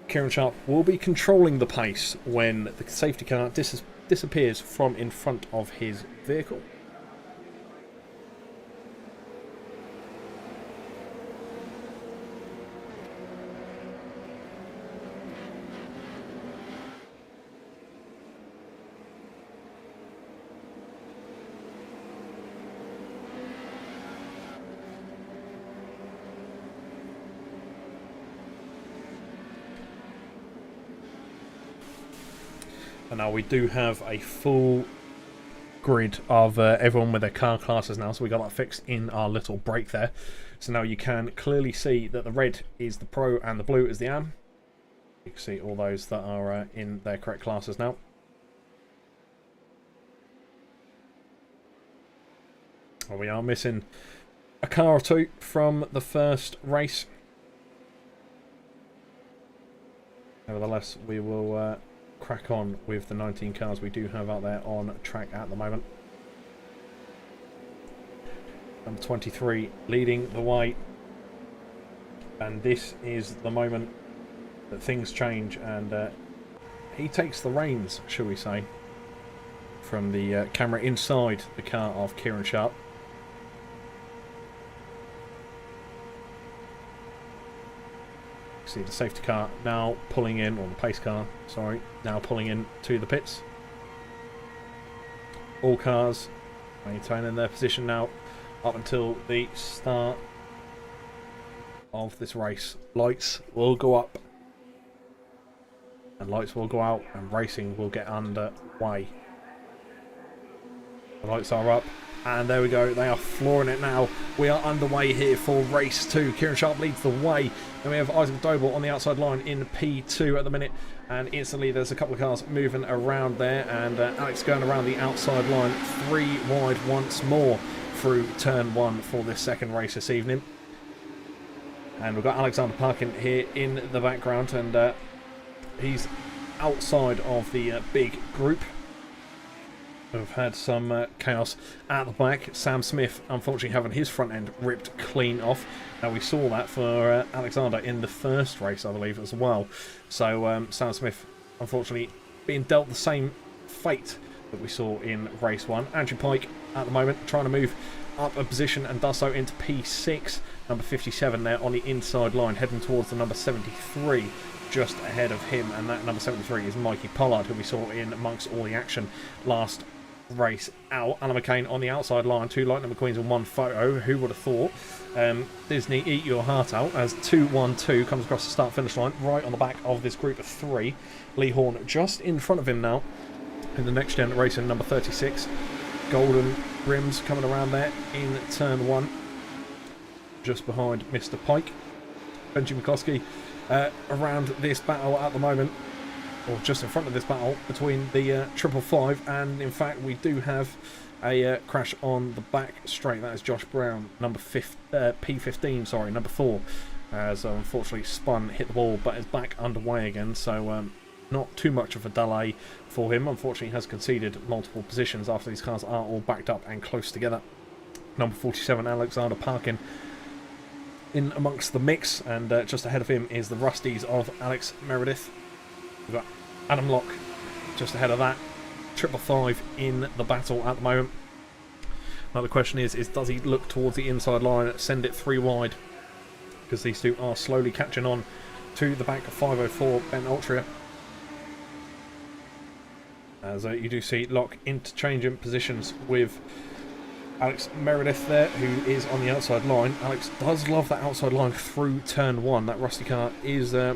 Kieran Sharp will be controlling the pace when the safety car disappears from in front of his vehicle. And now we do have a full grid of everyone with their car classes now, so we got that fixed in our little break there. So now you can clearly see that the red is the Pro and the blue is the Am. You can see all those that are in their correct classes now. Well, we are missing a car or two from the first race. Nevertheless, we will crack on with the 19 cars we do have out there on track at the moment. Number 23 leading the way, and this is the moment that things change, and he takes the reins, shall we say, from the camera inside the car of Kieran Sharp. See the safety car now pulling in, or the pace car, sorry, now pulling in to the pits. All cars maintaining their position now up until the start of this race. Lights will go up and lights will go out, and racing will get underway. The lights are up And there we go, they are flooring it now. We are underway here for race 2. Kieran Sharp leads the way. Then we have Isaac Doble on the outside line in P2 at the minute. And instantly there's a couple of cars moving around there. And Alex going around the outside line, 3 wide once more through turn 1 for this second race this evening. And we've got Alexander Parkin here in the background. And he's outside of the big group. We've had some chaos at the back. Sam Smith, unfortunately, having his front end ripped clean off. Now, we saw that for Alexander in the first race, I believe, as well. So, Sam Smith, unfortunately, being dealt the same fate that we saw in race 1. Andrew Pike, at the moment, trying to move up a position and does so into P6. Number 57 there on the inside line, heading towards the number 73. Just ahead of him, and that number 73 is Mikey Pollard, who we saw in amongst all the action last race out. Alan McCain on the outside line, 2 Lightning McQueens in 1 photo. Who would have thought? Disney, eat your heart out as 2-1-2 comes across the start finish line right on the back of this group of 3. Lee Horn just in front of him now in the next gen racing, number 36. Golden rims coming around there in turn 1, just behind Mr. Pike. Benji McCloskey around this battle at the moment, or just in front of this battle between the 555, and in fact we do have a crash on the back straight. That is Josh Brown, number P15, sorry, number 4, has unfortunately spun, hit the wall, but is back underway again, so not too much of a delay for him. Unfortunately, he has conceded multiple positions after these cars are all backed up and close together. Number 47, Alexander Parkin, in amongst the mix, and just ahead of him is the Rusties of Alex Meredith. We've got Adam Locke just ahead of that. 555 in the battle at the moment. Now the question is does he look towards the inside line, send it 3 wide? Because these two are slowly catching on to the back of 504, Ben Altria. As you do see Locke interchanging positions with Alex Meredith there, who is on the outside line. Alex does love that outside line through turn 1. That rusty car is, I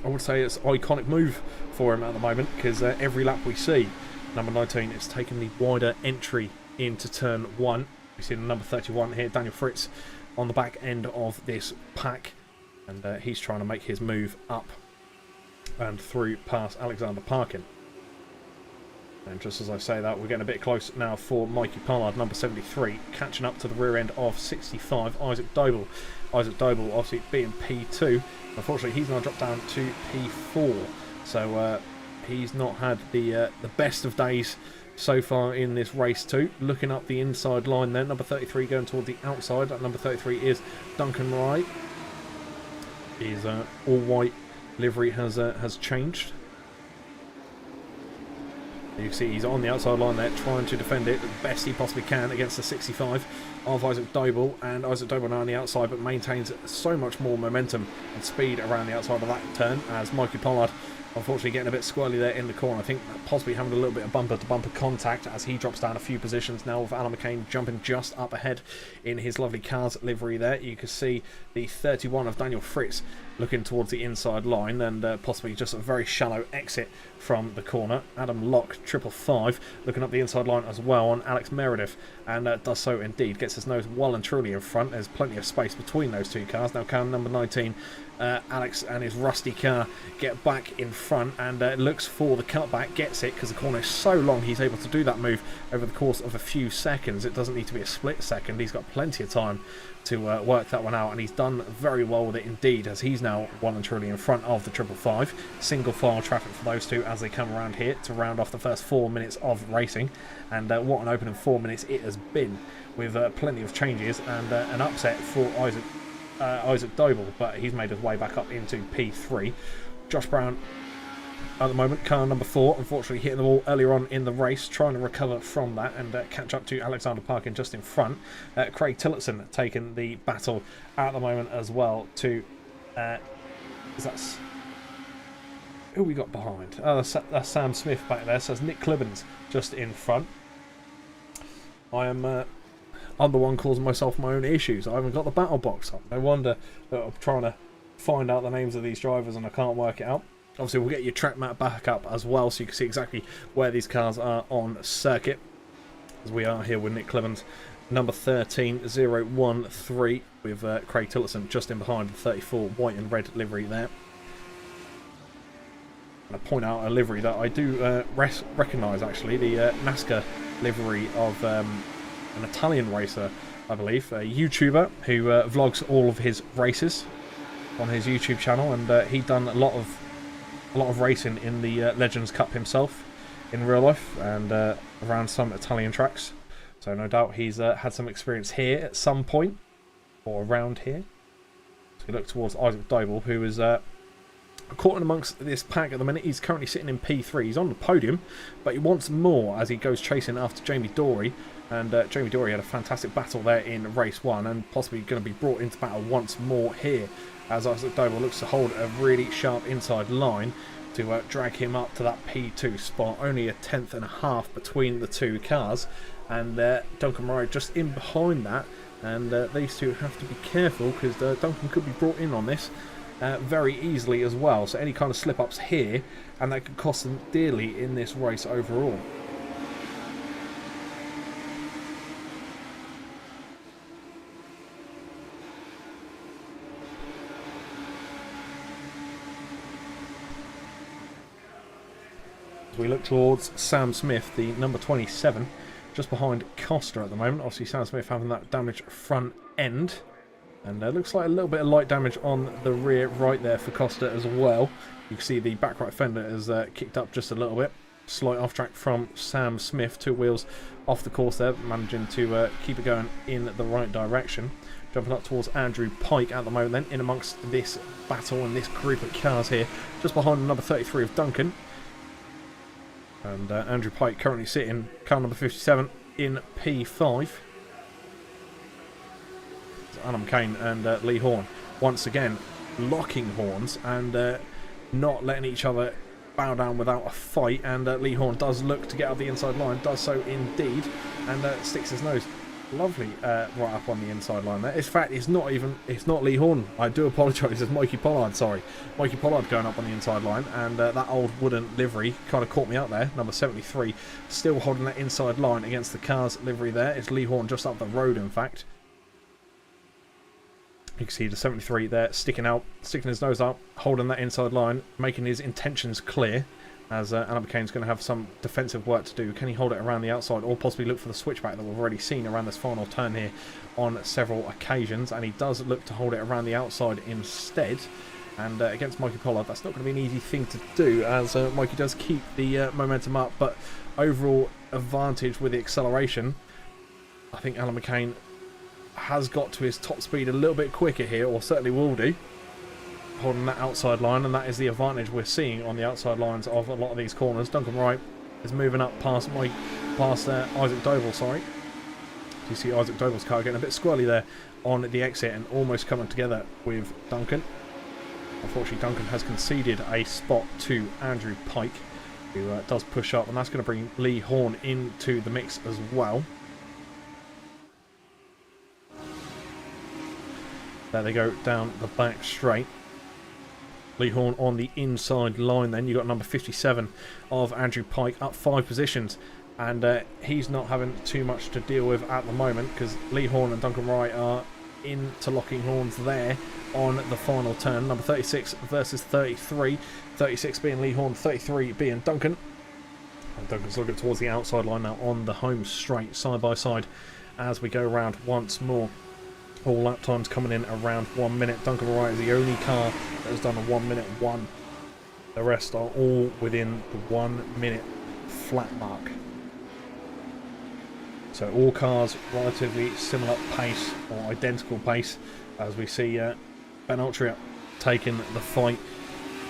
would say, it's an iconic move for him at the moment, because every lap we see, number 19 is taking the wider entry into turn 1. We see the number 31 here, Daniel Fritz, on the back end of this pack, and he's trying to make his move up and through past Alexander Parkin. And just as I say that, we're getting a bit close now for Mikey Pollard, number 73, catching up to the rear end of 65, Isaac Doble. Isaac Doble obviously being P2. Unfortunately, he's now dropped down to P4. So he's not had the best of days so far in this race 2. Looking up the inside line there, number 33 going toward the outside. That number 33 is Duncan Wright. His all-white livery has changed. You can see he's on the outside line there, trying to defend it the best he possibly can against the 65 of Isaac Doble. And Isaac Doble now on the outside, but maintains so much more momentum and speed around the outside of that turn, as Mikey Pollard unfortunately getting a bit squirrely there in the corner. I think possibly having a little bit of bumper-to-bumper contact as he drops down a few positions now, with Alan McCain jumping just up ahead in his lovely Cars livery there. You can see the 31 of Daniel Fritz looking towards the inside line, and possibly just a very shallow exit from the corner. Adam Locke, 555, looking up the inside line as well on Alex Meredith, and does so indeed. Gets his nose well and truly in front. There's plenty of space between those two cars. Now car number 19, Alex and his rusty car get back in front, and looks for the cutback, gets it because the corner is so long. He's able to do that move over the course of a few seconds. It doesn't need to be a split second. He's got plenty of time to work that one out, and he's done very well with it indeed, as he's now well and truly in front of the 555. Single file traffic for those two as they come around here to round off the first 4 minutes of racing, and what an opening 4 minutes it has been, with plenty of changes and an upset for Isaac Doble, but he's made his way back up into P3. Josh Brown at the moment, car number 4, unfortunately hitting the wall earlier on in the race, trying to recover from that and catch up to Alexander Parkin just in front. Craig Tillotson taking the battle at the moment as well to who we got behind? That's Sam Smith back there, so that's Nick Clibbins just in front. I'm the one causing myself my own issues. I haven't got the battle box up. No wonder that I'm trying to find out the names of these drivers and I can't work it out. Obviously, we'll get your track map back up as well, so you can see exactly where these cars are on circuit. as we are here with Nick Clemens, number 13013 with Craig Tillotson just in behind the 34 white and red livery there. And I point out a livery that I do recognise actually, the NASCAR livery of an Italian racer, I believe, a YouTuber who vlogs all of his races on his YouTube channel, and he'd done a lot of racing in the Legends Cup himself in real life and around some Italian tracks. So no doubt he's had some experience here at some point or around here. So we look towards Isaac Doble, who is caught in amongst this pack at the minute. He's currently sitting in P3. He's on the podium, but he wants more as he goes chasing after Jamie Dory. And Jamie Dory had a fantastic battle there in race 1 and possibly going to be brought into battle once more here, as Isaac Doble looks to hold a really sharp inside line to drag him up to that P2 spot. Only a tenth and a half between the two cars, and Duncan Murray just in behind that, and these two have to be careful because Duncan could be brought in on this very easily as well. So any kind of slip-ups here, and that could cost them dearly in this race overall. As we look towards Sam Smith, the number 27, just behind Costa at the moment. Obviously Sam Smith having that damaged front end, and looks like a little bit of light damage on the rear right there for Costa as well. You can see the back right fender has kicked up just a little bit. Slight off track from Sam Smith, 2 wheels off the course there, managing to keep it going in the right direction. Jumping up towards Andrew Pike at the moment then, in amongst this battle and this group of cars here, just behind the number 33 of Duncan. And Andrew Pike currently sitting, car number 57, in P5. It's Adam Kane and Lee Horn once again locking horns and not letting each other bow down without a fight. And Lee Horn does look to get up the inside line, does so indeed, and sticks his nose lovely right up on the inside line there. In fact, it's not Lee Horn. I do apologise. It's Mikey Pollard. Sorry, Mikey Pollard going up on the inside line, and that old wooden livery kind of caught me out there. Number 73 still holding that inside line against the car's livery there. It's Lee Horn just up the road. In fact, you can see the 73 there sticking his nose up, holding that inside line, making his intentions clear. As Alan McCain's going to have some defensive work to do. Can he hold it around the outside, or possibly look for the switchback that we've already seen around this final turn here on several occasions? And he does look to hold it around the outside instead. And against Mikey Pollard, that's not going to be an easy thing to do, as Mikey does keep the momentum up. But overall advantage with the acceleration, I think Alan McCain has got to his top speed a little bit quicker here, or certainly will do, holding that outside line, and that is the advantage we're seeing on the outside lines of a lot of these corners. Duncan Wright is moving up past Isaac Doble, sorry. You see Isaac Doble's car getting a bit squirrely there on the exit and almost coming together with Duncan. Unfortunately, Duncan has conceded a spot to Andrew Pike, who does push up, and that's going to bring Lee Horn into the mix as well. There they go down the back straight. Lee Horn on the inside line then. You've got number 57 of Andrew Pike up 5 positions. And he's not having too much to deal with at the moment, because Lee Horn and Duncan Wright are interlocking horns there on the final turn. Number 36 versus 33. 36 being Lee Horn, 33 being Duncan. And Duncan's looking towards the outside line now on the home straight, side by side, as we go around once more. All lap times coming in around 1 minute. Duncan Wright is the only car that has done a 1 minute 1. The rest are all within the 1 minute flat mark. So all cars relatively similar pace, or identical pace, as we see Ben Altria taking the fight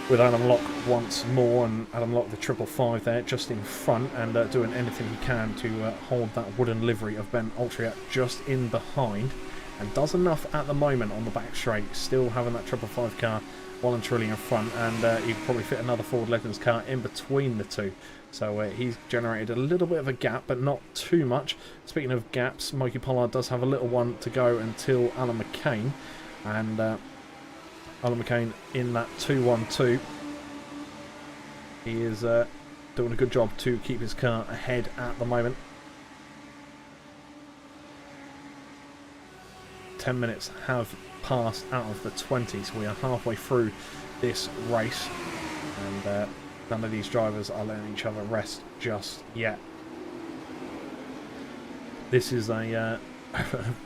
with Adam Locke once more, and Adam Locke the 555 there just in front, and doing anything he can to hold that wooden livery of Ben Altria just in behind. And does enough at the moment on the back straight, still having that 555 car well and truly in front, and he could probably fit another Ford Legends car in between the two. So he's generated a little bit of a gap, but not too much. Speaking of gaps, Mikey Pollard does have a little one to go until Alan McCain, and Alan McCain in that 2-1-2. He is doing a good job to keep his car ahead at the moment. 10 minutes have passed out of the 20, so we are halfway through this race, and none of these drivers are letting each other rest just yet. This is a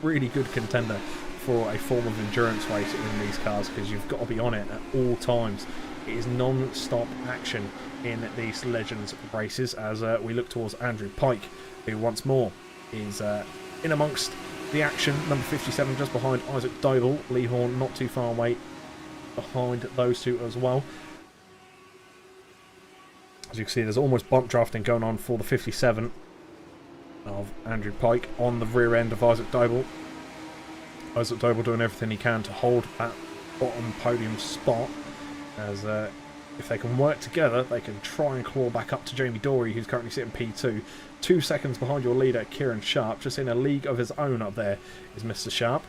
really good contender for a form of endurance race in these cars, because you've got to be on it at all times. It is non-stop action in these Legends races, as we look towards Andrew Pike, who once more is in amongst the action. Number 57 just behind Isaac Doble. Lee Horn not too far away behind those two as well. As you can see, there's almost bump drafting going on for the 57 of Andrew Pike on the rear end of Isaac Doble. Isaac Doble doing everything he can to hold that bottom podium spot, as if they can work together, they can try and claw back up to Jamie Dory, who's currently sitting P2. 2 seconds behind your leader, Kieran Sharp. Just in a league of his own up there is Mr. Sharp.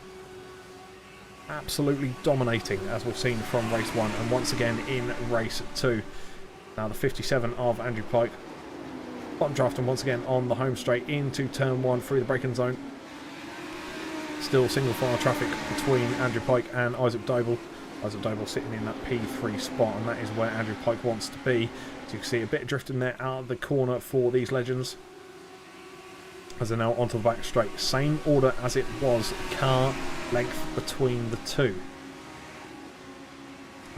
Absolutely dominating, as we've seen from race 1, and once again in race 2. Now the 57 of Andrew Pike, bottom drafting once again on the home straight into turn 1 through the braking zone. Still single file traffic between Andrew Pike and Isaac Doble. Isaac Doble sitting in that P3 spot, and that is where Andrew Pike wants to be. As you can see, a bit of drifting there out of the corner for these Legends, as they're now onto the back straight. Same order as it was, car length between the two.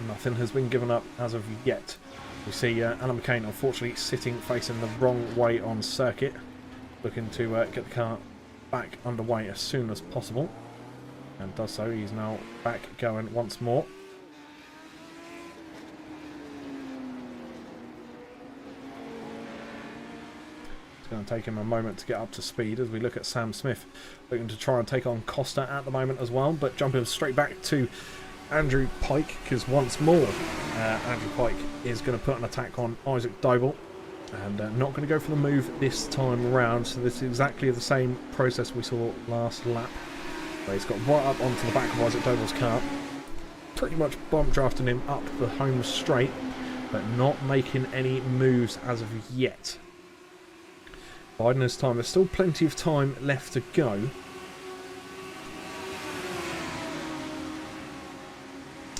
Nothing has been given up as of yet. We see Alan McCain unfortunately sitting facing the wrong way on circuit, looking to get the car back underway as soon as possible, and does so. He's now back going once more. It's going to take him a moment to get up to speed, as we look at Sam Smith looking to try and take on Costa at the moment as well, but jumping straight back to Andrew Pike, because once more Andrew Pike is going to put an attack on Isaac Doble, and not going to go for the move this time around. So this is exactly the same process we saw last lap, where he's got right up onto the back of Isaac Doble's car, pretty much bump drafting him up the home straight, but not making any moves as of yet. Biding his time. There's still plenty of time left to go.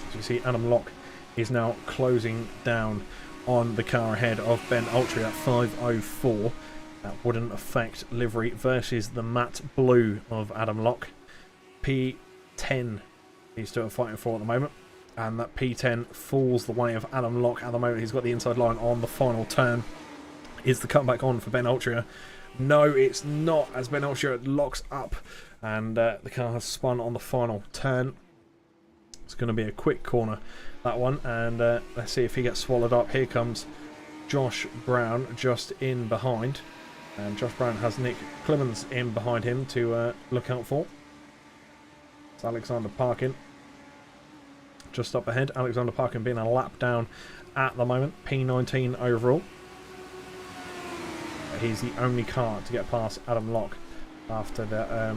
As you see, Adam Locke is now closing down on the car ahead of Ben Ultry at 5:04. That wouldn't affect livery versus the matte blue of Adam Locke. P10 he's still fighting for at the moment, and that P10 falls the way of Adam Locke at the moment. He's got the inside line on the final turn. Is the comeback on for Ben Ultria? No, it's not, as Ben Ultria locks up, and the car has spun on the final turn. It's going to be a quick corner, that one, and let's see if he gets swallowed up. Here comes Josh Brown just in behind, and Josh Brown has Nick Clemens in behind him to look out for. It's Alexander Parkin just up ahead. Alexander Parkin being a lap down at the moment, P19 overall. He's the only car to get past Adam Locke after the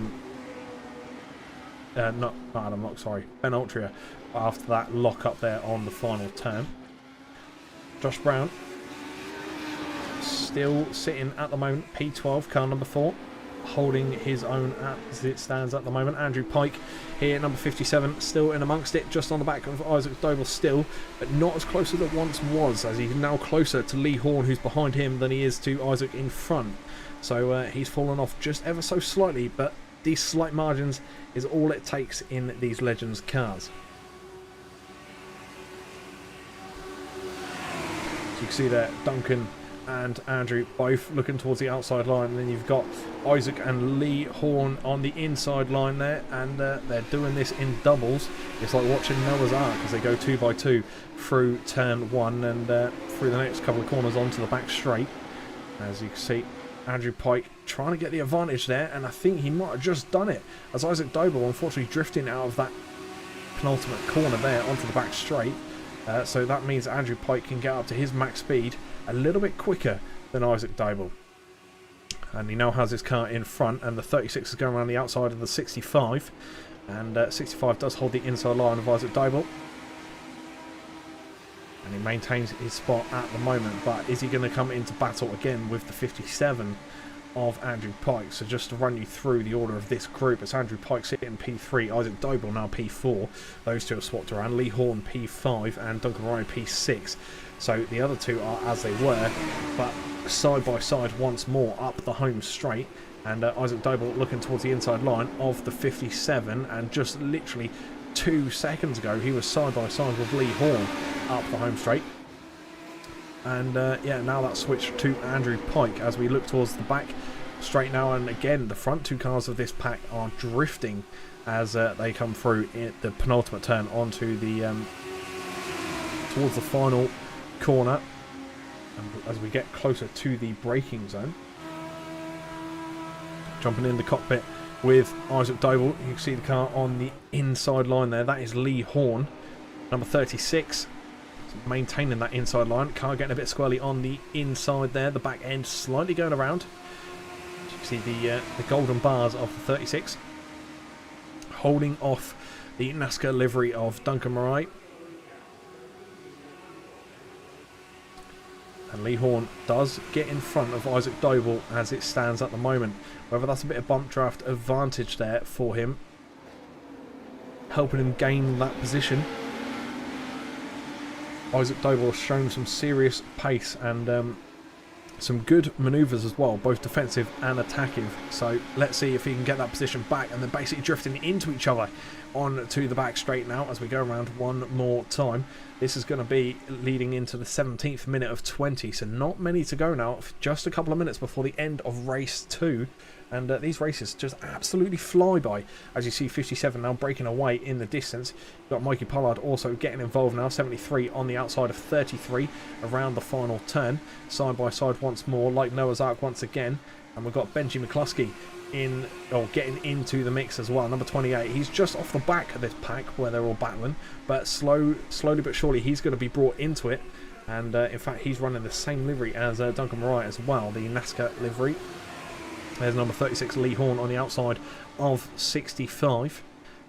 not Adam Locke, sorry, Ben Ultria, after that lock up there on the final turn. Josh Brown still sitting at the moment, P12, car number 4, holding his own as it stands at the moment. Andrew Pike here, number 57, still in amongst it, just on the back of Isaac Doble still, but not as close as it once was, as he's now closer to Lee Horn, who's behind him, than he is to Isaac in front. So he's fallen off just ever so slightly, but these slight margins is all it takes in these Legends cars. So you can see there, Duncan and Andrew both looking towards the outside line, and then you've got Isaac and Lee Horn on the inside line there, and they're doing this in doubles. It's like watching Noah's Ark as they go 2 by 2 through turn 1 and through the next couple of corners onto the back straight. As you can see, Andrew Pike trying to get the advantage there, and I think he might have just done it, as Isaac Doble unfortunately drifting out of that penultimate corner there onto the back straight. So that means Andrew Pike can get up to his max speed a little bit quicker than Isaac Doble. And he now has his car in front, and the 36 is going around the outside of the 65. And 65 does hold the inside line of Isaac Doble. And he maintains his spot at the moment, but is he going to come into battle again with the 57 of Andrew Pike. So just to run you through the order of this group, it's Andrew Pike sitting P3, Isaac Doble now P4. Those two have swapped around. Lee Horn P5 and Duncan Ryan P6. So the other two are as they were, but side by side once more up the home straight. And Isaac Doble looking towards the inside line of the 57, and just literally 2 seconds ago he was side by side with Lee Horn up the home straight. And yeah, now that's switched to Andrew Pike as we look towards the back straight now. And again, the front two cars of this pack are drifting as they come through in the penultimate turn onto the towards the final corner, and as we get closer to the braking zone. Jumping in the cockpit with Isaac Doble, you can see the car on the inside line there. That is Lee Horn, number 36. Maintaining that inside line. Car getting a bit squirrely on the inside there. The back end slightly going around. You can see the golden bars of the 36. Holding off the NASCAR livery of Duncan Murray. And Lee Horn does get in front of Isaac Doble as it stands at the moment. Whether that's a bit of bump draft advantage there for him, helping him gain that position. Isaac Doble has shown some serious pace and some good manoeuvres as well, both defensive and attacking. So let's see if he can get that position back, and they're basically drifting into each other on to the back straight now as we go around one more time. This is going to be leading into the 17th minute of 20, so not many to go now, just a couple of minutes before the end of race 2. And these races just absolutely fly by. As you see, 57 now breaking away in the distance. You've got Mikey Pollard also getting involved now. 73 on the outside of 33 around the final turn. Side by side once more, like Noah's Ark once again. And we've got Benji McCluskey in, or getting into the mix as well. Number 28. He's just off the back of this pack where they're all battling. But slowly but surely he's going to be brought into it. And in fact, he's running the same livery as Duncan Murray as well, the NASCAR livery. There's number 36, Lee Horn, on the outside of 65.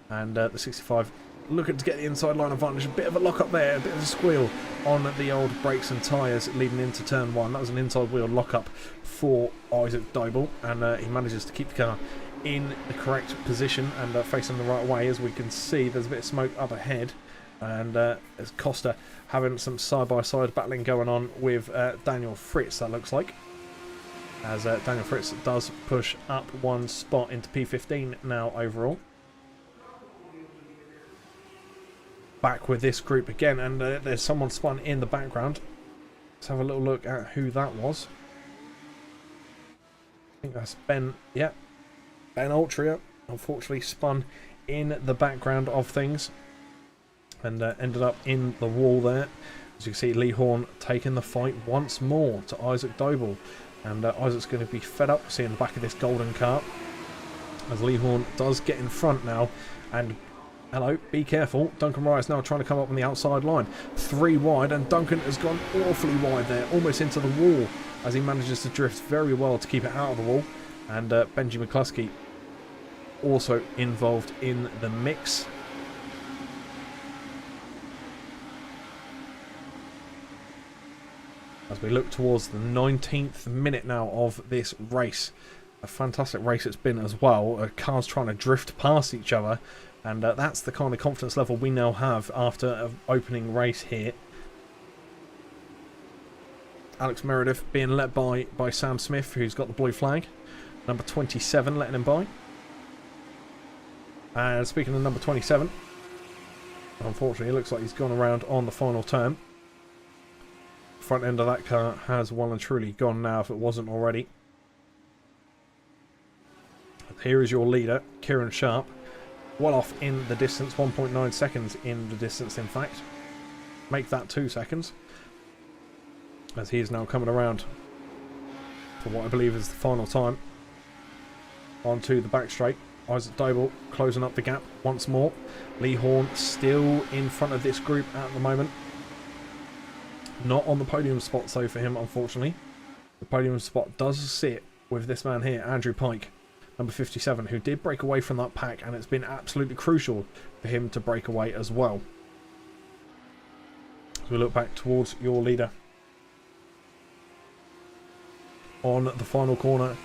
And the 65 looking to get the inside line advantage. A bit of a lock up there, a bit of a squeal on the old brakes and tyres leading into turn 1. That was an inside wheel lock up for Isaac Doble. And he manages to keep the car in the correct position and facing the right way. As we can see, there's a bit of smoke up ahead. And there's Costa having some side-by-side battling going on with Daniel Fritz, that looks like. As Daniel Fritz does push up one spot into P15 now overall. Back with this group again, and there's someone spun in the background. Let's have a little look at who that was. I think that's Ben, yeah, Ben Altria, unfortunately spun in the background of things and ended up in the wall there. As you can see, Lee Horn taking the fight once more to Isaac Doble. And Isaac's going to be fed up seeing the back of this golden car. As Lee Horn does get in front now. And, hello, be careful. Duncan Murray is now trying to come up on the outside line. 3 wide, and Duncan has gone awfully wide there. Almost into the wall as he manages to drift very well to keep it out of the wall. And Benji McCluskey also involved in the mix. As we look towards the 19th minute now of this race. A fantastic race it's been as well. Cars trying to drift past each other. And that's the kind of confidence level we now have after an opening race here. Alex Meredith being led by Sam Smith, who's got the blue flag. Number 27 letting him by. And speaking of number 27, unfortunately it looks like he's gone around on the final turn. Front end of that car has well and truly gone now if it wasn't already. Here is your leader, Kieran Sharp. Well off in the distance, 1.9 seconds in the distance in fact. Make that 2 seconds. As he is now coming around for what I believe is the final time. Onto the back straight. Isaac Doble closing up the gap once more. Lee Horn still in front of this group at the moment. Not on the podium spot though for him, unfortunately. The podium spot does sit with this man here, Andrew Pike, number 57, who did break away from that pack, and it's been absolutely crucial for him to break away as well. As we look back towards your leader. On the final corner,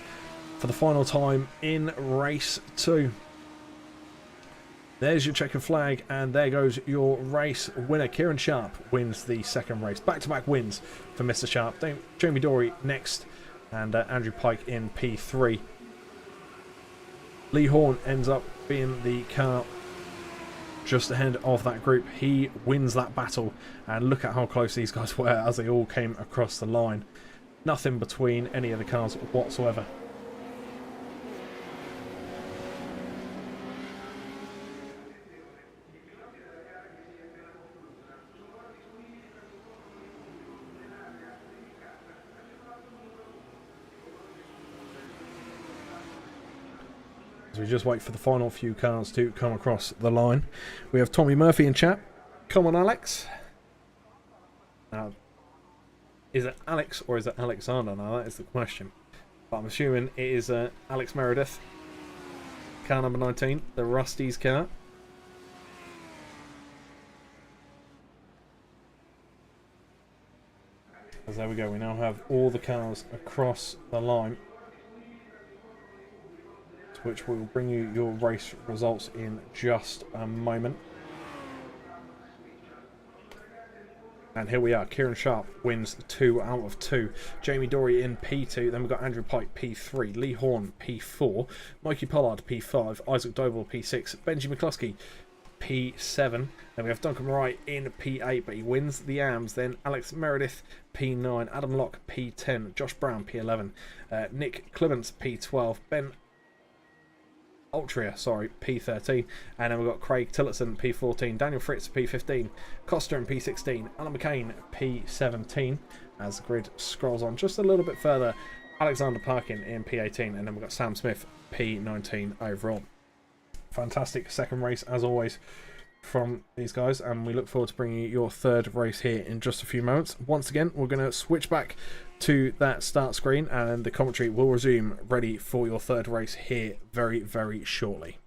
for the final time in race 2. There's your checkered flag, and there goes your race winner. Kieran Sharp wins the second race. Back-to-back wins for Mr. Sharp. Jamie Dory next, and Andrew Pike in P3. Lee Horn ends up being the car just ahead of that group. He wins that battle, and look at how close these guys were as they all came across the line. Nothing between any of the cars whatsoever. As we just wait for the final few cars to come across the line. We have Tommy Murphy in chat. Come on, Alex. Now, is it Alex or is it Alexander? Now, that is the question. But I'm assuming it is Alex Meredith. Car number 19, the Rusty's car. As there we go, we now have all the cars across the line, which will bring you your race results in just a moment. And here we are. Kieran Sharp wins 2 out of 2. Jamie Dory in P2. Then we've got Andrew Pike P3. Lee Horn P4. Mikey Pollard P5. Isaac Doble P6. Benji McCluskey P7. Then we have Duncan Wright in P8, but he wins the AMS. Then Alex Meredith P9. Adam Locke P10. Josh Brown P11. Nick Clements P12. Ben Altria, sorry, P13, and then we've got Craig Tillotson P14, Daniel Fritz P15, Costa in P16, Alan McCain P17. As the grid scrolls on just a little bit further, Alexander Parkin in P18, and then we've got Sam Smith P19 overall. Fantastic second race as always from these guys, and we look forward to bringing you your third race here in just a few moments. Once again, we're going to switch back to that start screen, and the commentary will resume ready for your third race here very, very shortly.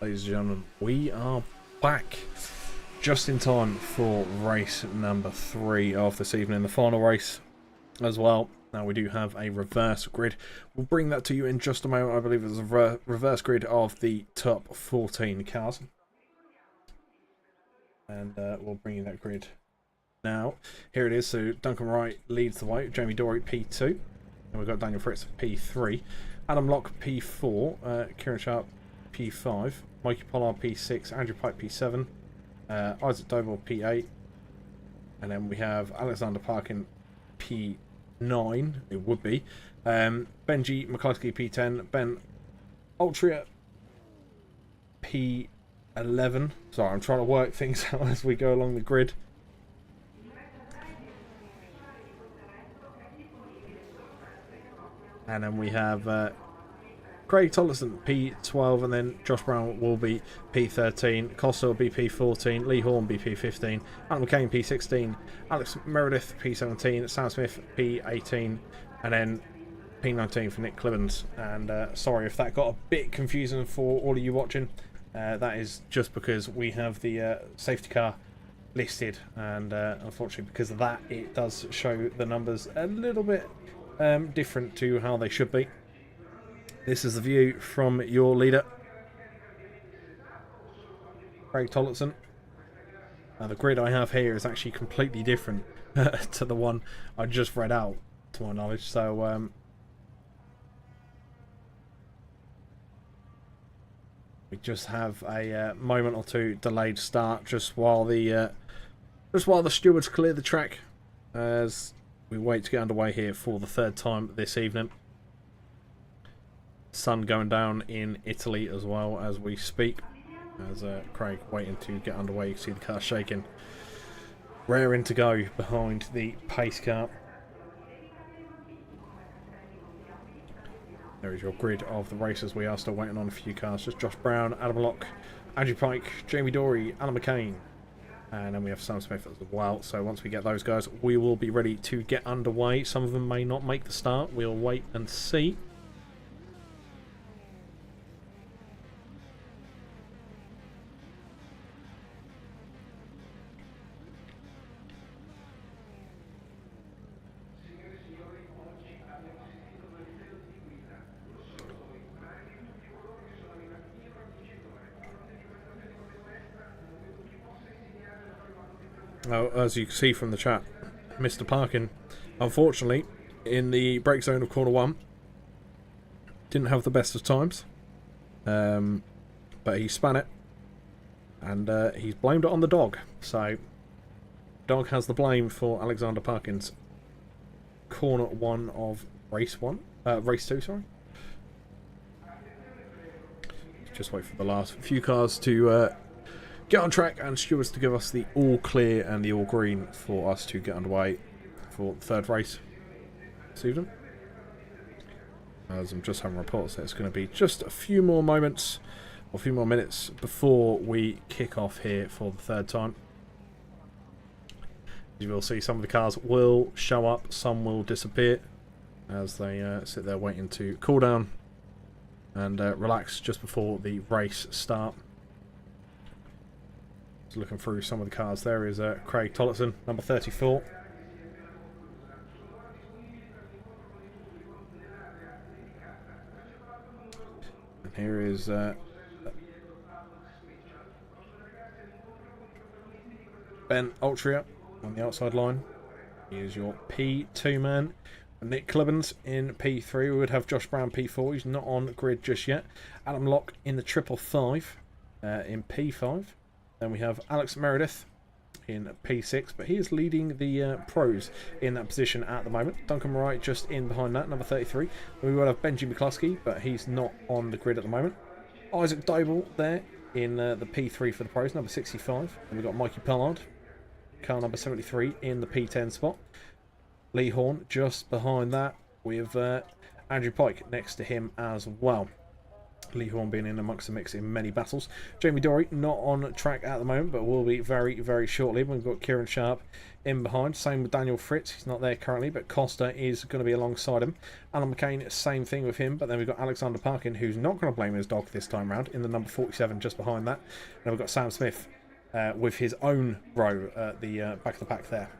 ladies and gentlemen, we are back just in time for race number 3 of this evening, the final race as well. Now we do have a reverse grid. We'll bring that to you in just a moment. I believe it's a reverse grid of the top 14 cars. And we'll bring you that grid now. Here it is. So Duncan Wright leads the way. Jamie Dory P2. And we've got Daniel Fritz P3. Adam Locke P4. Kieran Sharp P5. Mikey Pollard P6. Andrew Pike P7. Isaac Doble P8. And then we have Alexander Parkin P9. It would be. Benji McCluskey P10. Ben Altria P11. Sorry, I'm trying to work things out as we go along the grid. And then we have Craig Tolleson P12, and then Josh Brown will be P13, Costa will be P14, Lee Horn be P15, Alan McCain P16, Alex Meredith P17, Sam Smith P18, and then P19 for Nick Clibbens. And sorry if that got a bit confusing for all of you watching. That is just because we have the safety car listed, and unfortunately because of that it does show the numbers a little bit different to how they should be. This is the view from your leader, Craig Tolleson. Now the grid I have here is actually completely different to the one I just read out, to my knowledge. So we just have a moment or two delayed start just while the stewards clear the track as we wait to get underway here for the 3rd time this evening. Sun going down in Italy as well as we speak, as Craig waiting to get underway. You can see the car shaking, raring to go behind the pace car. There is your grid of the racers. We are still waiting on a few cars. Just Josh Brown, Adam Locke, Andrew Pike, Jamie Dory, Alan McCain, and then we have Sam Smith as well. So once we get those guys, we will be ready to get underway. Some of them may not make the start. We'll wait and see. Oh, as you can see from the chat, Mr. Parkin, unfortunately, in the brake zone of corner 1, didn't have the best of times, but he span it, and he's blamed it on the dog. So, dog has the blame for Alexander Parkin's corner 1 of race 2. Sorry. Just wait for the last few cars to get on track and stewards to give us the all clear and the all green for us to get underway for the 3rd race this evening. As I'm just having reports that it's going to be just a few more moments or a few more minutes before we kick off here for the 3rd time. As you will see, some of the cars will show up, some will disappear as they sit there waiting to cool down and relax just before the race start. Looking through some of the cars, there is Craig Tolleson, number 34. And here is Ben Altria on the outside line. He is your P2 man. Nick Clibbens in P3. We would have Josh Brown P4. He's not on grid just yet. Adam Locke in the 555 in P5. Then we have Alex Meredith in P6, but he is leading the pros in that position at the moment. Duncan Wright just in behind that, number 33. We will have Benji McCluskey, but he's not on the grid at the moment. Isaac Doble there in the P3 for the pros, number 65. And we've got Mikey Pollard, car number 73, in the P10 spot. Lee Horn just behind that with Andrew Pike next to him as well. Lee Horn being in amongst the mix in many battles. Jamie Dory not on track at the moment, but will be very, very shortly. We've got Kieran Sharp in behind. Same with Daniel Fritz. He's not there currently, but Costa is going to be alongside him. Alan McCain, same thing with him. But then we've got Alexander Parkin, who's not going to blame his dog this time round, in the number 47 just behind that. And we've got Sam Smith with his own row at the back of the pack there.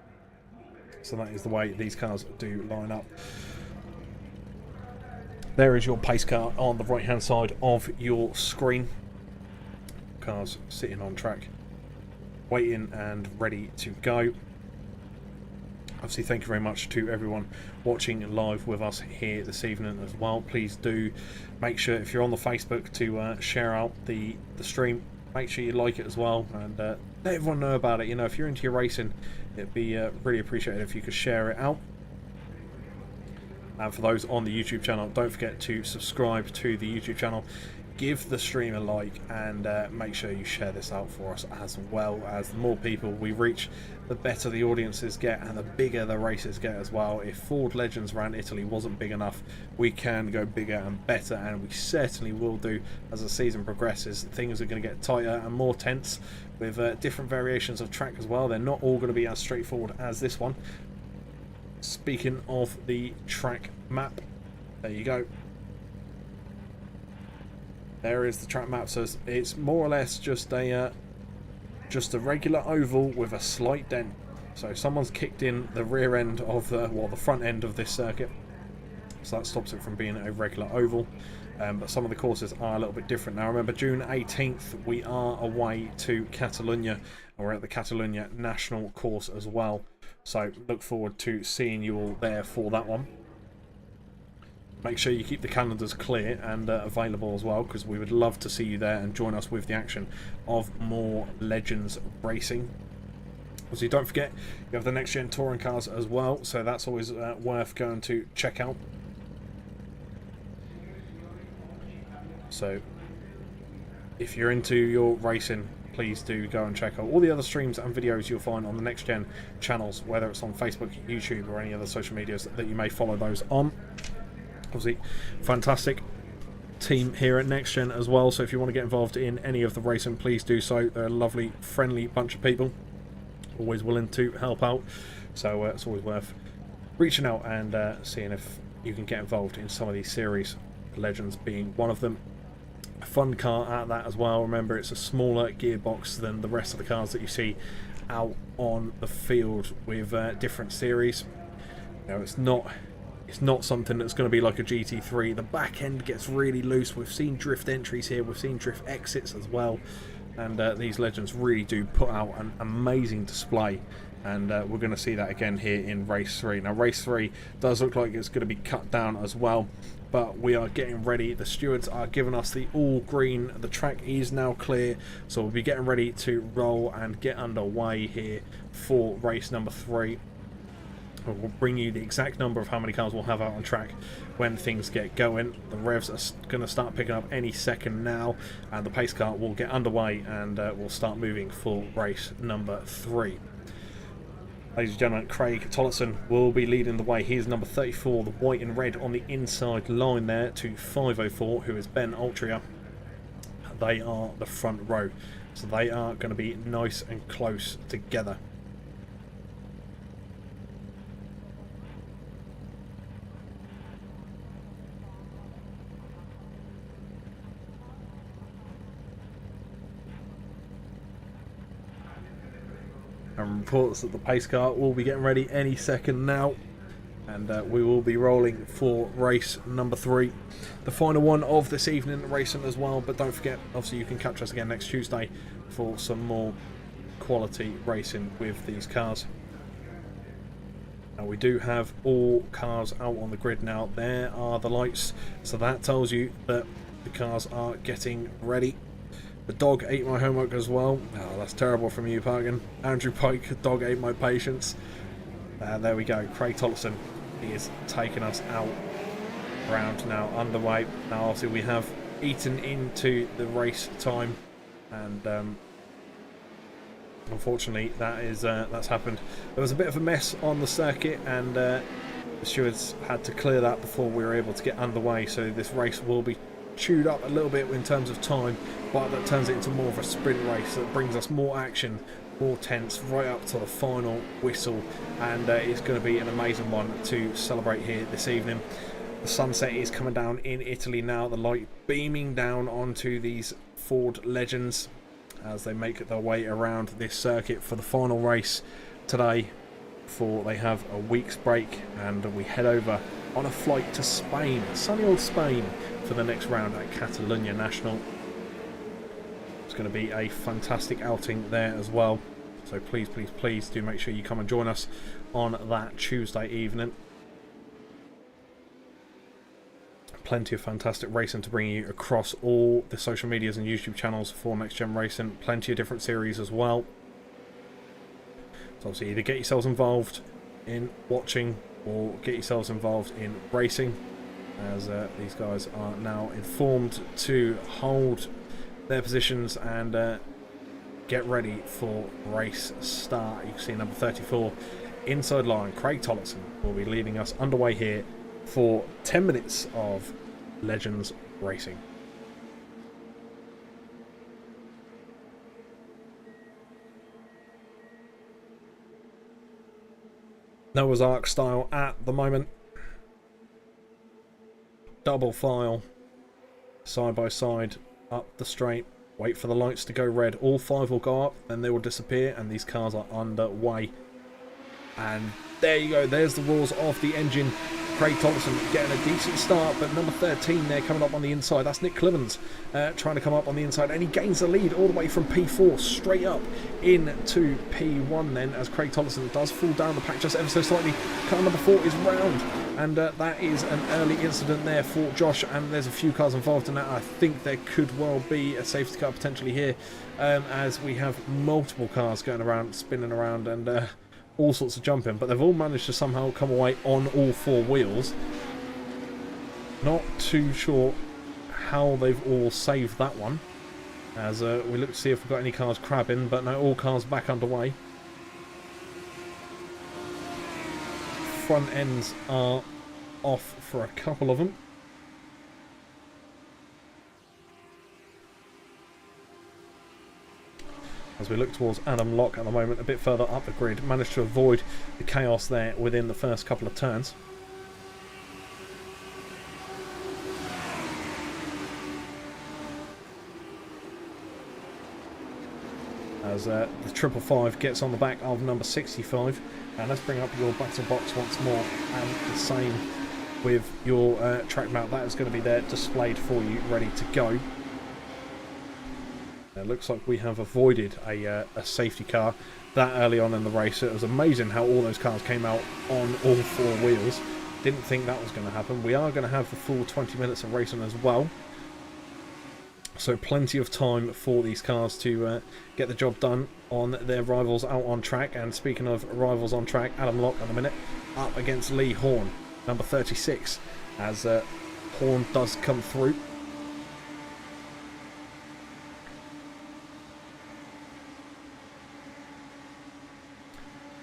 So that is the way these cars do line up. There is your pace car on the right hand side of your screen. Cars sitting on track, waiting and ready to go. Obviously, thank you very much to everyone watching live with us here this evening as well. Please do make sure, if you're on the Facebook, to share out the stream. Make sure you like it as well, and let everyone know about it. You know, if you're into your racing, it'd be really appreciated if you could share it out. And for those on the YouTube channel, don't forget to subscribe to the YouTube channel, give the stream a like, and make sure you share this out for us as well. As the more people we reach, the better the audiences get and the bigger the races get as well. If Ford Legends around Italy wasn't big enough, we can go bigger and better, and we certainly will do as the season progresses. Things are going to get tighter and more tense with different variations of track as well. They're not all going to be as straightforward as this one. Speaking of the track map, there you go. There is the track map. So it's more or less just a regular oval with a slight dent. So someone's kicked in the rear end of the front end of this circuit, so that stops it from being a regular oval. But some of the courses are a little bit different. Now remember, June 18th we are away to Catalonia, and we're at the Catalonia National Course as well. So look forward to seeing you all there for that one. Make sure you keep the calendars clear and available as well, because we would love to see you there and join us with the action of more Legends racing. Also, don't forget, you have the Next Gen touring cars as well, so that's always worth going to check out. So if you're into your racing, please do go and check out all the other streams and videos you'll find on the Next Gen channels, whether it's on Facebook, YouTube, or any other social medias that you may follow those on. Obviously, fantastic team here at Next Gen as well, so if you want to get involved in any of the racing, please do so. They're a lovely, friendly bunch of people, always willing to help out, so it's always worth reaching out and seeing if you can get involved in some of these series, Legends being one of them. A fun car at that as well. Remember, it's a smaller gearbox than the rest of the cars that you see out on the field with different series. You know, it's not something that's going to be like a GT3. The back end gets really loose. We've seen drift entries here, we've seen drift exits as well, and these Legends really do put out an amazing display, and we're going to see that again here in race 3. Now race 3 does look like it's going to be cut down as well, but we are getting ready. The stewards are giving us the all green. The track is now clear, so we'll be getting ready to roll and get underway here for race number 3. We'll bring you the exact number of how many cars we'll have out on track when things get going. The revs are going to start picking up any second now, and the pace car will get underway, and we'll start moving for race number 3. Ladies and gentlemen, Craig Tolleson will be leading the way. He is number 34, the white and red on the inside line there, to 504, who is Ben Altria. They are the front row, so they are going to be nice and close together. And reports that the pace car will be getting ready any second now, and we will be rolling for race number 3, the final one of this evening racing as well. But don't forget, obviously you can catch us again next Tuesday for some more quality racing with these cars. Now we do have all cars out on the grid now. There are the lights, so that tells you that the cars are getting ready. The dog ate my homework as well. Oh, that's terrible from you, Parkin. Andrew Pike, the dog ate my patience. There we go. Craig Tolleson, he is taking us out. Round now underway. Now obviously we have eaten into the race time, and unfortunately that's happened. There was a bit of a mess on the circuit, and the stewards had to clear that before we were able to get underway. So this race will be chewed up a little bit in terms of time, but that turns it into more of a sprint race that brings us more action, more tense, right up to the final whistle, and it's going to be an amazing one to celebrate here this evening. The sunset is coming down in Italy now, the light beaming down onto these Ford Legends as they make their way around this circuit for the final race today, before they have a week's break and we head over on a flight to Spain, sunny old Spain, for the next round at Catalunya National. It's going to be a fantastic outing there as well, so please, please, please do make sure you come and join us on that Tuesday evening. Plenty of fantastic racing to bring you across all the social medias and YouTube channels for NXTGEN Racing. Plenty of different series as well. So obviously either get yourselves involved in watching or get yourselves involved in racing, as these guys are now informed to hold their positions and get ready for race start. You can see number 34 inside line, Craig Tolleson, will be leading us underway here for 10 minutes of Legends Racing. Noah's Ark style at the moment. Double file, side by side, up the straight. Wait for the lights to go red. All five will go up, then they will disappear, and these cars are underway. And there you go, there's the roars of the engine. Craig Thompson getting a decent start, but number 13 there coming up on the inside. That's Nick Clemens trying to come up on the inside, and he gains the lead all the way from P4 straight up into P1 then, as Craig Thompson does fall down the pack just ever so slightly. Car number 4 is round, and that is an early incident there for Josh, and there's a few cars involved in that. I think there could well be a safety car potentially here, as we have multiple cars going around, spinning around, and all sorts of jumping, but they've all managed to somehow come away on all four wheels. Not too sure how they've all saved that one, as we look to see if we've got any cars crabbing, but no, all cars back underway. Front ends are off for a couple of them. As we look towards Adam Locke at the moment, a bit further up the grid, managed to avoid the chaos there within the first couple of turns. As the 555 gets on the back of number 65, and let's bring up your battle box once more, and the same with your track map. That is going to be there displayed for you, ready to go. It looks like we have avoided a safety car that early on in the race. It was amazing how all those cars came out on all four wheels. Didn't think that was going to happen. We are going to have the full 20 minutes of racing as well, so plenty of time for these cars to get the job done on their rivals out on track. And speaking of rivals on track, Adam Locke at the minute up against Lee Horn, number 36, as Horn does come through.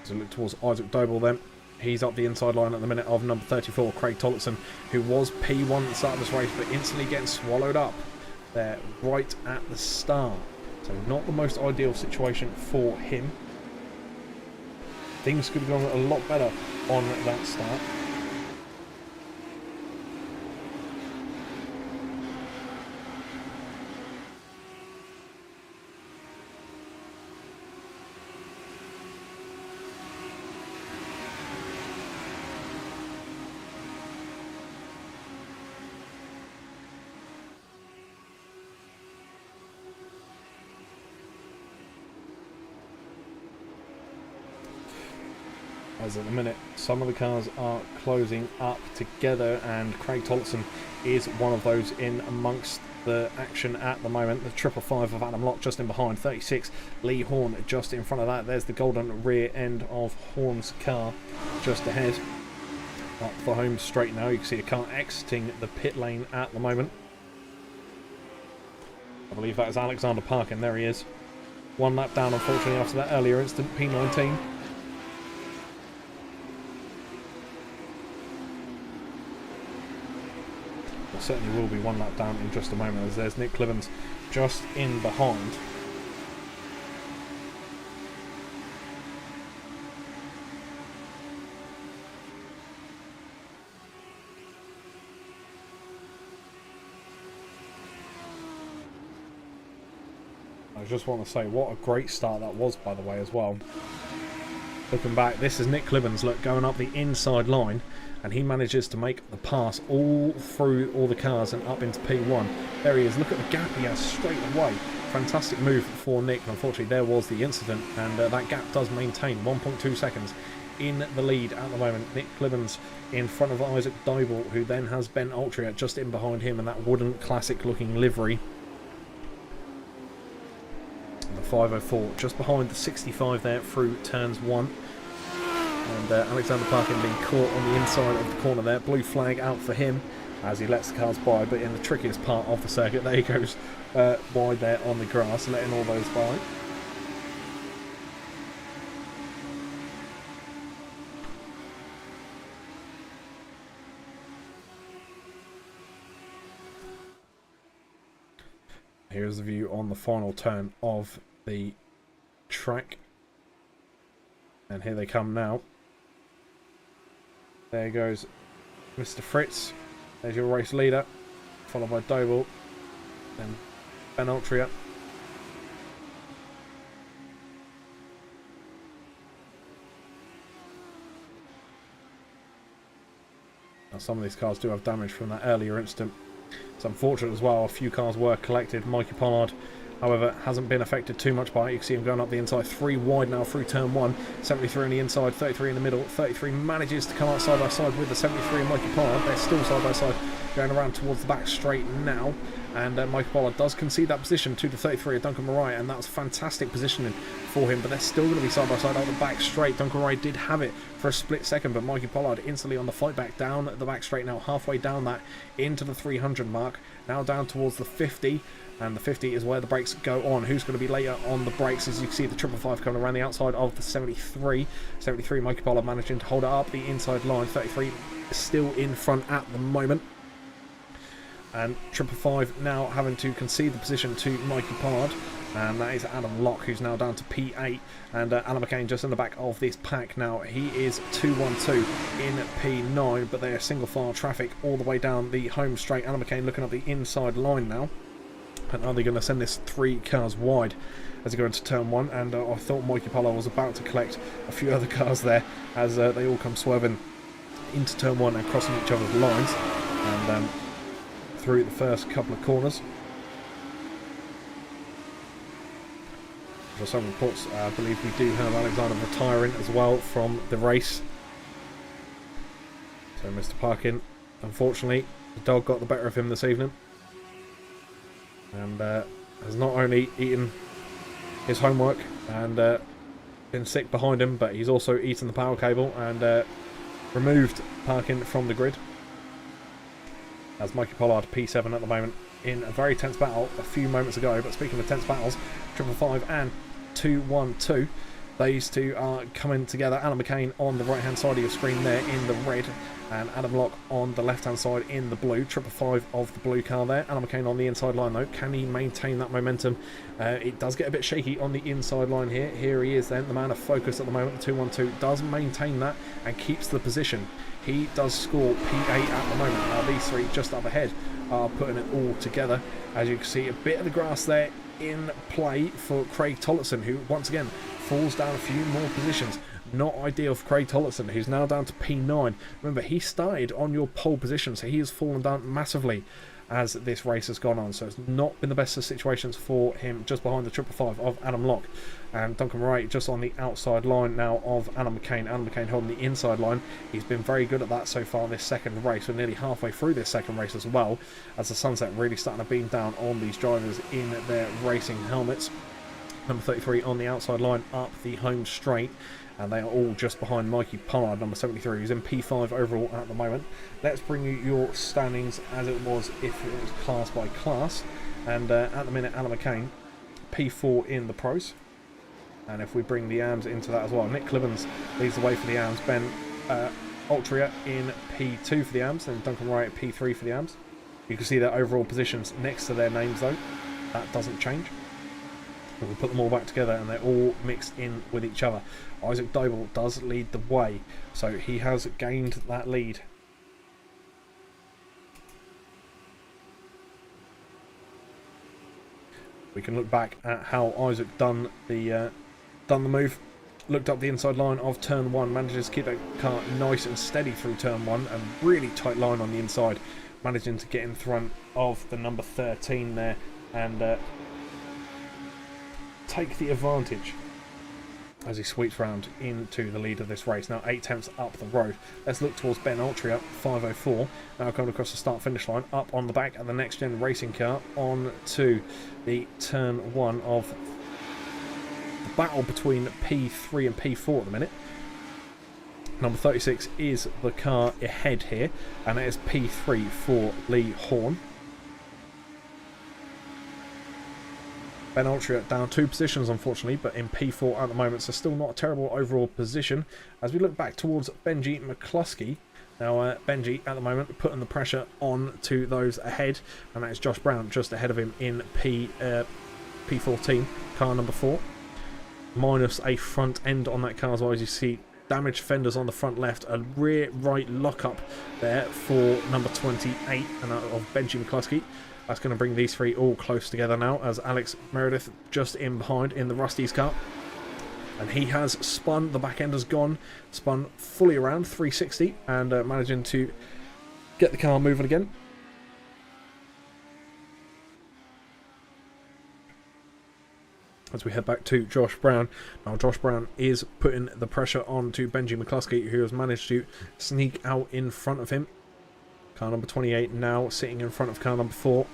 So look towards Isaac Doble then. He's up the inside line at the minute of number 34, Craig Tolleson, who was P1 at the start of this race, but instantly getting swallowed up there right at the start. So not the most ideal situation for him. Things could have gone a lot better on that start. As at the minute, some of the cars are closing up together, and Craig Tolleson is one of those in amongst the action at the moment. The 555 of Adam Locke just in behind, 36 Lee Horn just in front of that. There's the golden rear end of Horn's car just ahead. Up the home straight now, you can see a car exiting the pit lane at the moment. I believe that is Alexander Parkin, there he is. One lap down unfortunately after that earlier incident, P19. certainly will be one lap down in just a moment, as there's Nick Clibbens just in behind. I just want to say what a great start that was, by the way, as well. Looking back, this is Nick Clibbens, look, going up the inside line, and he manages to make the pass all through all the cars and up into P1. There he is, look at the gap he has straight away. Fantastic move for Nick. Unfortunately, there was the incident, and that gap does maintain 1.2 seconds in the lead at the moment. Nick Clibbens in front of Isaac Dybel, who then has Ben Altria just in behind him in that wooden classic looking livery. The 504 just behind the 65 there through turns 1. And Alexander Parkin being caught on the inside of the corner there. Blue flag out for him as he lets the cars by, but in the trickiest part of the circuit, there he goes wide there on the grass, letting all those by. Here's the view on the final turn of the track. And here they come now. There goes Mr. Fritz. There's your race leader. Followed by Dobel. Then Ben Altria. Now some of these cars do have damage from that earlier incident. It's unfortunate as well, a few cars were collected. Mikey Pollard, however, hasn't been affected too much by it. You can see him going up the inside, 3 wide now through turn 1. 73 on the inside, 33 in the middle. 33 manages to come out side by side with the 73 and Mikey Pollard. They're still side by side, going around towards the back straight now. And Mikey Pollard does concede that position to the 33 of Duncan Mariah, and that was fantastic positioning for him. But they're still going to be side by side out the back straight. Duncan Mariah did have it for a split second, but Mikey Pollard instantly on the fight back down the back straight now, halfway down that into the 300 mark. Now down towards the 50. And the 50 is where the brakes go on. Who's going to be later on the brakes? As you can see, the 555 coming around the outside of the 73. 73, Mikey Pollard managing to hold it up the inside line. 33 is still in front at the moment. And 555 now having to concede the position to Mikey Pollard. And that is Adam Locke, who's now down to P8. And Alan McCain just in the back of this pack now. He is 212 in P9, but they are single file traffic all the way down the home straight. Alan McCain looking at the inside line now. And are they going to send this 3 cars wide as they go into turn 1? And I thought Mikey Pollard was about to collect a few other cars there as they all come swerving into turn 1 and crossing each other's lines. And through the first couple of corners. For some reports, I believe we do have Alexander retiring as well from the race. So Mr. Parkin, unfortunately, the dog got the better of him this evening. And has not only eaten his homework and been sick behind him, but he's also eaten the power cable and removed Parkin from the grid. As Mikey Pollard, P7 at the moment, in a very tense battle a few moments ago. But speaking of tense battles, 555 and 212, these two are coming together. Alan McCain on the right hand side of your screen there in the red, and Adam Locke on the left hand side in the blue. 555 of the blue car there. Alan McCain on the inside line though. Can he maintain that momentum? It does get a bit shaky on the inside line here. Here he is then, the man of focus at the moment. The 212 does maintain that and keeps the position. He does score P8 at the moment. Now these three just up ahead are putting it all together. As you can see, a bit of the grass there in play for Craig Tolleson, who once again falls down a few more positions. Not ideal for Craig Tolleson, who's now down to P9. Remember, he started on your pole position, so he has fallen down massively as this race has gone on. So it's not been the best of situations for him, just behind the 555 of Adam Locke. And Duncan Murray just on the outside line now of Alan McCain. Alan McCain holding the inside line. He's been very good at that so far this second race. We're nearly halfway through this second race as well, as the sunset really starting to beam down on these drivers in their racing helmets. Number 33 on the outside line up the home straight. And they are all just behind Mikey Pollard, number 73, who's in P5 overall at the moment. Let's bring you your standings as it was if it was class by class. And at the minute, Alan McCain, P4 in the pros. And if we bring the AMs into that as well, Nick Clibbens leads the way for the AMs. Ben Altria in P2 for the AMs, and Duncan Wright at P3 for the AMs. You can see their overall positions next to their names though. That doesn't change. But we put them all back together and they're all mixed in with each other. Isaac Doble does lead the way, so he has gained that lead. We can look back at how Isaac done the move. Looked up the inside line of turn 1, manages to keep that car nice and steady through turn 1, and really tight line on the inside, managing to get in front of the number 13 there and take the advantage as he sweeps round into the lead of this race. Now 8 tenths up the road. Let's look towards Ben Altria, 5:04. Now coming across the start-finish line, up on the back of the NXTGEN Racing car, on to the turn 1 of the battle between P3 and P4 at the minute. Number 36 is the car ahead here, and it is P3 for Lee Horn. Ben Altria down 2 positions unfortunately, but in P4 at the moment, so still not a terrible overall position. As we look back towards Benji McCluskey, now Benji at the moment putting the pressure on to those ahead, and that is Josh Brown just ahead of him in P14, car number 4. Minus a front end on that car as well, as you see damaged fenders on the front left, a rear right lockup there for number 28 and of Benji McCluskey. That's going to bring these 3 all close together now, as Alex Meredith just in behind in the Rusty's car. And he has spun, the back end has gone, spun fully around 360 and managing to get the car moving again. As we head back to Josh Brown. Now Josh Brown is putting the pressure on to Benji McCluskey, who has managed to sneak out in front of him. Car number 28 now sitting in front of car number 4.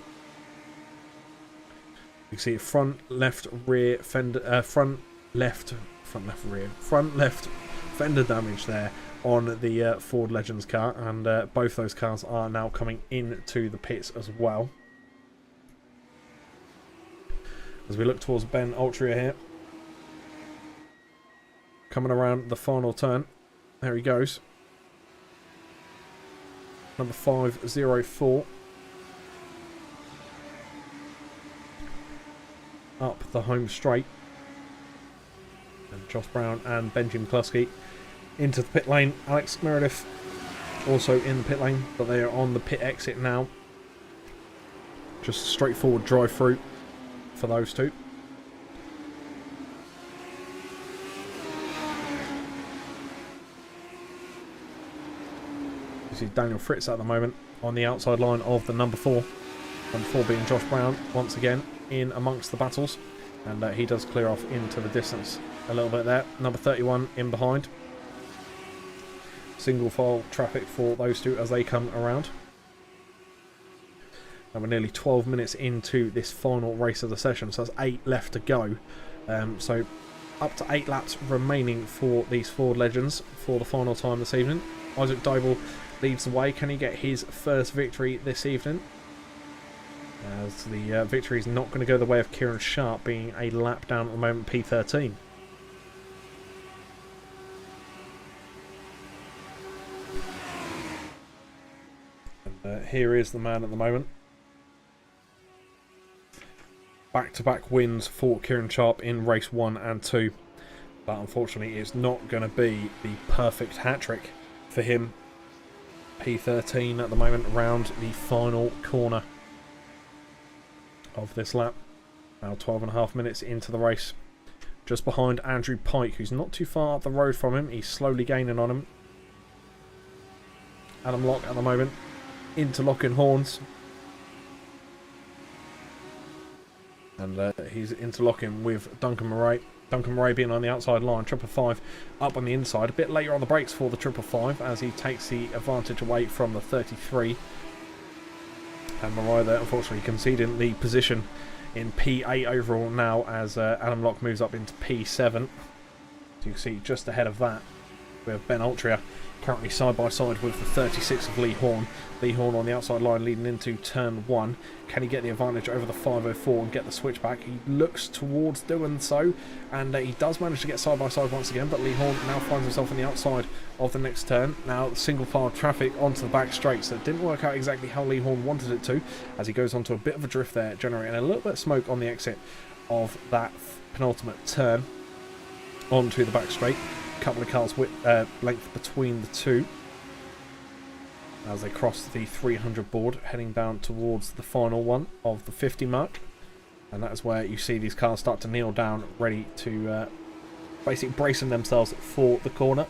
You can see front left rear fender, front left fender damage there on the Ford Legends car, and both those cars are now coming into the pits as well. As we look towards Ben Altria here, coming around the final turn, there he goes. Number 504 up the home straight, and Josh Brown and Benji McCluskey into the pit lane. Alex Meredith also in the pit lane, but they are on the pit exit now. Just a straightforward drive through for those two. You see Daniel Fritz at the moment on the outside line of the number 4. Number 4 being Josh Brown once again in amongst the battles, and he does clear off into the distance a little bit there. Number 31 in behind. Single file traffic for those two as they come around. And we're nearly 12 minutes into this final race of the session, so that's 8 left to go. So up to 8 laps remaining for these Ford Legends for the final time this evening. Isaac Doble leads the way. Can he get his first victory this evening? As the victory is not going to go the way of Kieran Sharp, being a lap down at the moment, P13. And here is the man at the moment. Back-to-back wins for Kieran Sharp in race 1 and 2. But unfortunately it's not going to be the perfect hat-trick for him. P13 at the moment around the final corner of this lap. Now 12.5 minutes into the race. Just behind Andrew Pike, who's not too far up the road from him. He's slowly gaining on him. Adam Locke at the moment interlocking horns. And he's interlocking with Duncan Murray. Duncan Murray being on the outside line. 555 up on the inside. A bit later on the brakes for the 555 as he takes the advantage away from the 33. And Murray there unfortunately conceding the position in P8 overall now as Adam Locke moves up into P7. So you can see just ahead of that we have Ben Altria currently side by side with the 36 of Lee Horn. Lee Horn on the outside line leading into turn 1. Can he get the advantage over the 504 and get the switchback? He looks towards doing so, and he does manage to get side by side once again, but Lee Horn now finds himself on the outside of the next turn. Now single file traffic onto the back straight, so it didn't work out exactly how Lee Horn wanted it to, as he goes onto a bit of a drift there, generating a little bit of smoke on the exit of that penultimate turn onto the back straight. A couple of cars with length between the two as they cross the 300 board, heading down towards the final one of the 50 mark, and that is where you see these cars start to kneel down, ready to basically bracing themselves for the corner.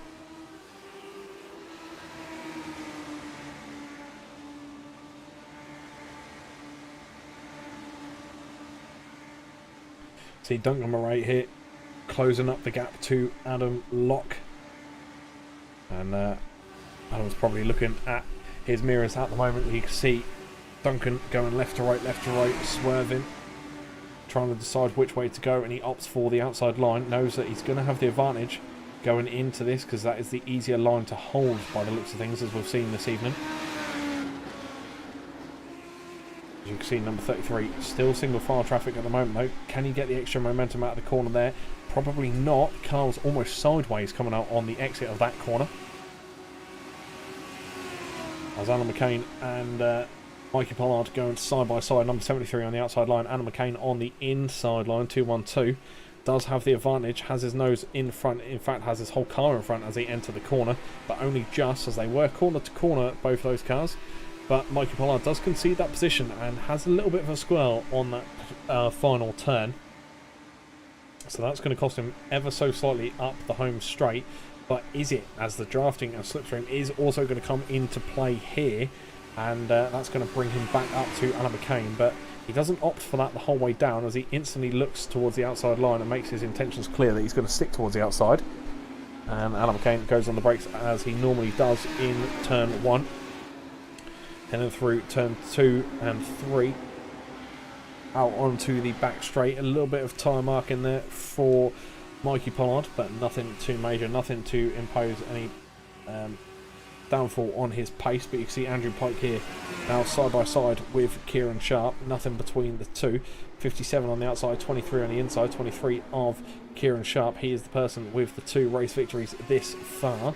See Duncan Murray here closing up the gap to Adam Locke, and Adam's probably looking at his mirrors at the moment. You can see Duncan going left to right, swerving, trying to decide which way to go, and he opts for the outside line, knows that he's going to have the advantage going into this because that is the easier line to hold by the looks of things, as we've seen this evening. As you can see, number 33 still single file traffic at the moment though. Can he get the extra momentum out of the corner there? Probably not. Carl's almost sideways coming out on the exit of that corner, as Alan McCain and Mikey Pollard going side by side. Number 73 on the outside line, Alan McCain on the inside line. 212 does have the advantage, has his nose in front, in fact has his whole car in front as they enter the corner, but only just, as they were corner to corner, both those cars. But Mikey Pollard does concede that position and has a little bit of a squirrel on that final turn, so that's going to cost him ever so slightly up the home straight. But is it, as the drafting and slipstream is also going to come into play here, and that's going to bring him back up to Alan McCain, but he doesn't opt for that the whole way down, as he instantly looks towards the outside line and makes his intentions clear that he's going to stick towards the outside. And Alan McCain goes on the brakes as he normally does in turn 1, heading through turn 2 and 3 out onto the back straight. A little bit of tyre mark in there for Mikey Pollard, but nothing too major, nothing to impose any downfall on his pace. But you can see Andrew Pike here now side by side with Kieran Sharp, nothing between the two. 57 on the outside, 23 on the inside, 23 of Kieran Sharp. He is the person with the 2 race victories this far,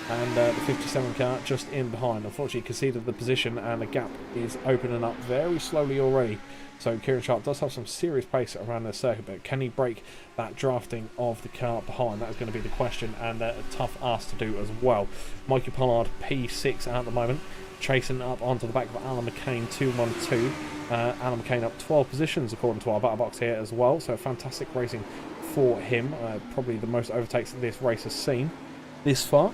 and the 57 car just in behind. Unfortunately conceded the position, and the gap is opening up very slowly already. So Kieran Sharp does have some serious pace around the circuit, but can he break that drafting of the car behind? That is going to be the question, and a tough ask to do as well. Mikey Pollard P6 at the moment, chasing up onto the back of Alan McCain 212. Alan McCain up 12 positions according to our battle box here as well, so fantastic racing for him. Probably the most overtakes that this race has seen this far.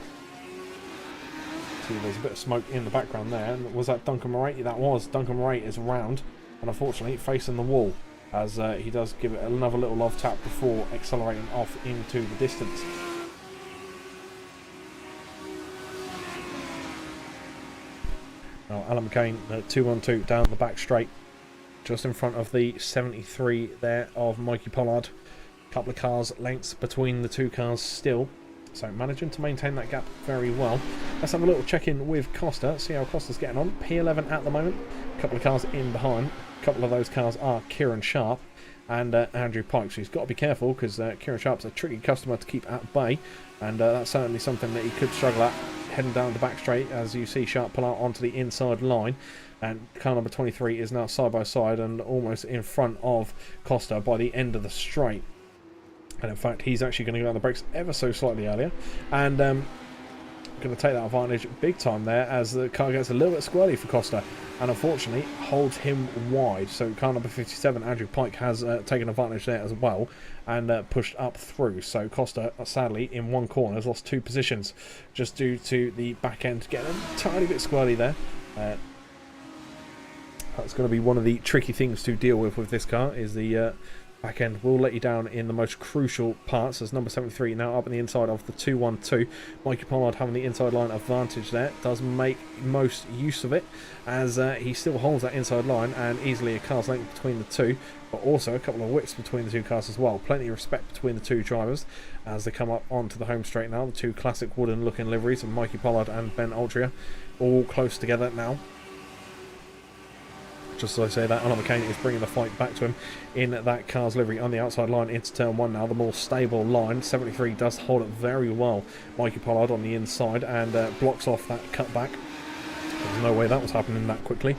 See, there's a bit of smoke in the background there, and was that Duncan Murray? That was. Duncan Murray is around, and unfortunately facing the wall, as he does give it another little love tap before accelerating off into the distance. Now Alan McCain 212 down the back straight, just in front of the 73 there of Mikey Pollard. A couple of cars lengths between the two cars still, so managing to maintain that gap very well. Let's have a little check-in with Costa, see how Costa's getting on. P11 at the moment, a couple of cars in behind. A couple of those cars are Kieran Sharp and Andrew Pike, so he's got to be careful, because Kieran Sharp's a tricky customer to keep at bay, and that's certainly something that he could struggle at heading down the back straight, as you see Sharp pull out onto the inside line. And car number 23 is now side by side and almost in front of Costa by the end of the straight. And in fact, he's actually going to go on the brakes ever so slightly earlier, and going to take that advantage big time there, as the car gets a little bit squirrely for Costa, and unfortunately holds him wide. So car number 57, Andrew Pike, has taken advantage there as well, and pushed up through. So Costa, sadly, in one corner has lost 2 positions just due to the back end getting a tiny bit squirrely there. That's going to be one of the tricky things to deal with this car, is the back end will let you down in the most crucial parts, as number 73 now up on the inside of the 212. Mikey Pollard having the inside line advantage there, does make most use of it, as he still holds that inside line and easily a car's length between the two, but also a couple of widths between the two cars as well. Plenty of respect between the two drivers as they come up onto the home straight now. The two classic wooden looking liveries of Mikey Pollard and Ben Altria all close together now. Just as I say that, Alan McCain is bringing the fight back to him in that car's livery on the outside line into turn 1 now, the more stable line. 73 does hold it very well. Mikey Pollard on the inside and blocks off that cutback. There's no way that was happening that quickly.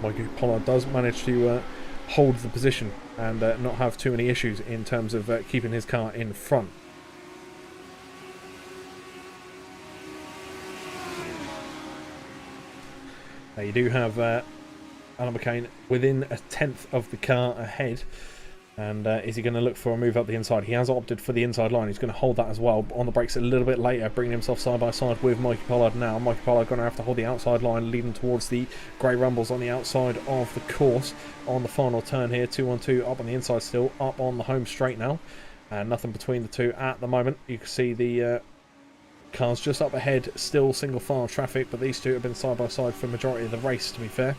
Mikey Pollard does manage to hold the position and not have too many issues in terms of keeping his car in front. Now you do have Alan McCain within a tenth of the car ahead. And is he going to look for a move up the inside? He has opted for the inside line. He's going to hold that as well. On the brakes a little bit later, bringing himself side by side with Mikey Pollard now. Mikey Pollard going to have to hold the outside line, leading towards the grey rumbles on the outside of the course. On the final turn here, 212 up on the inside still, up on the home straight now. And nothing between the two at the moment. You can see the cars just up ahead, still single file traffic, but these two have been side by side for the majority of the race, to be fair.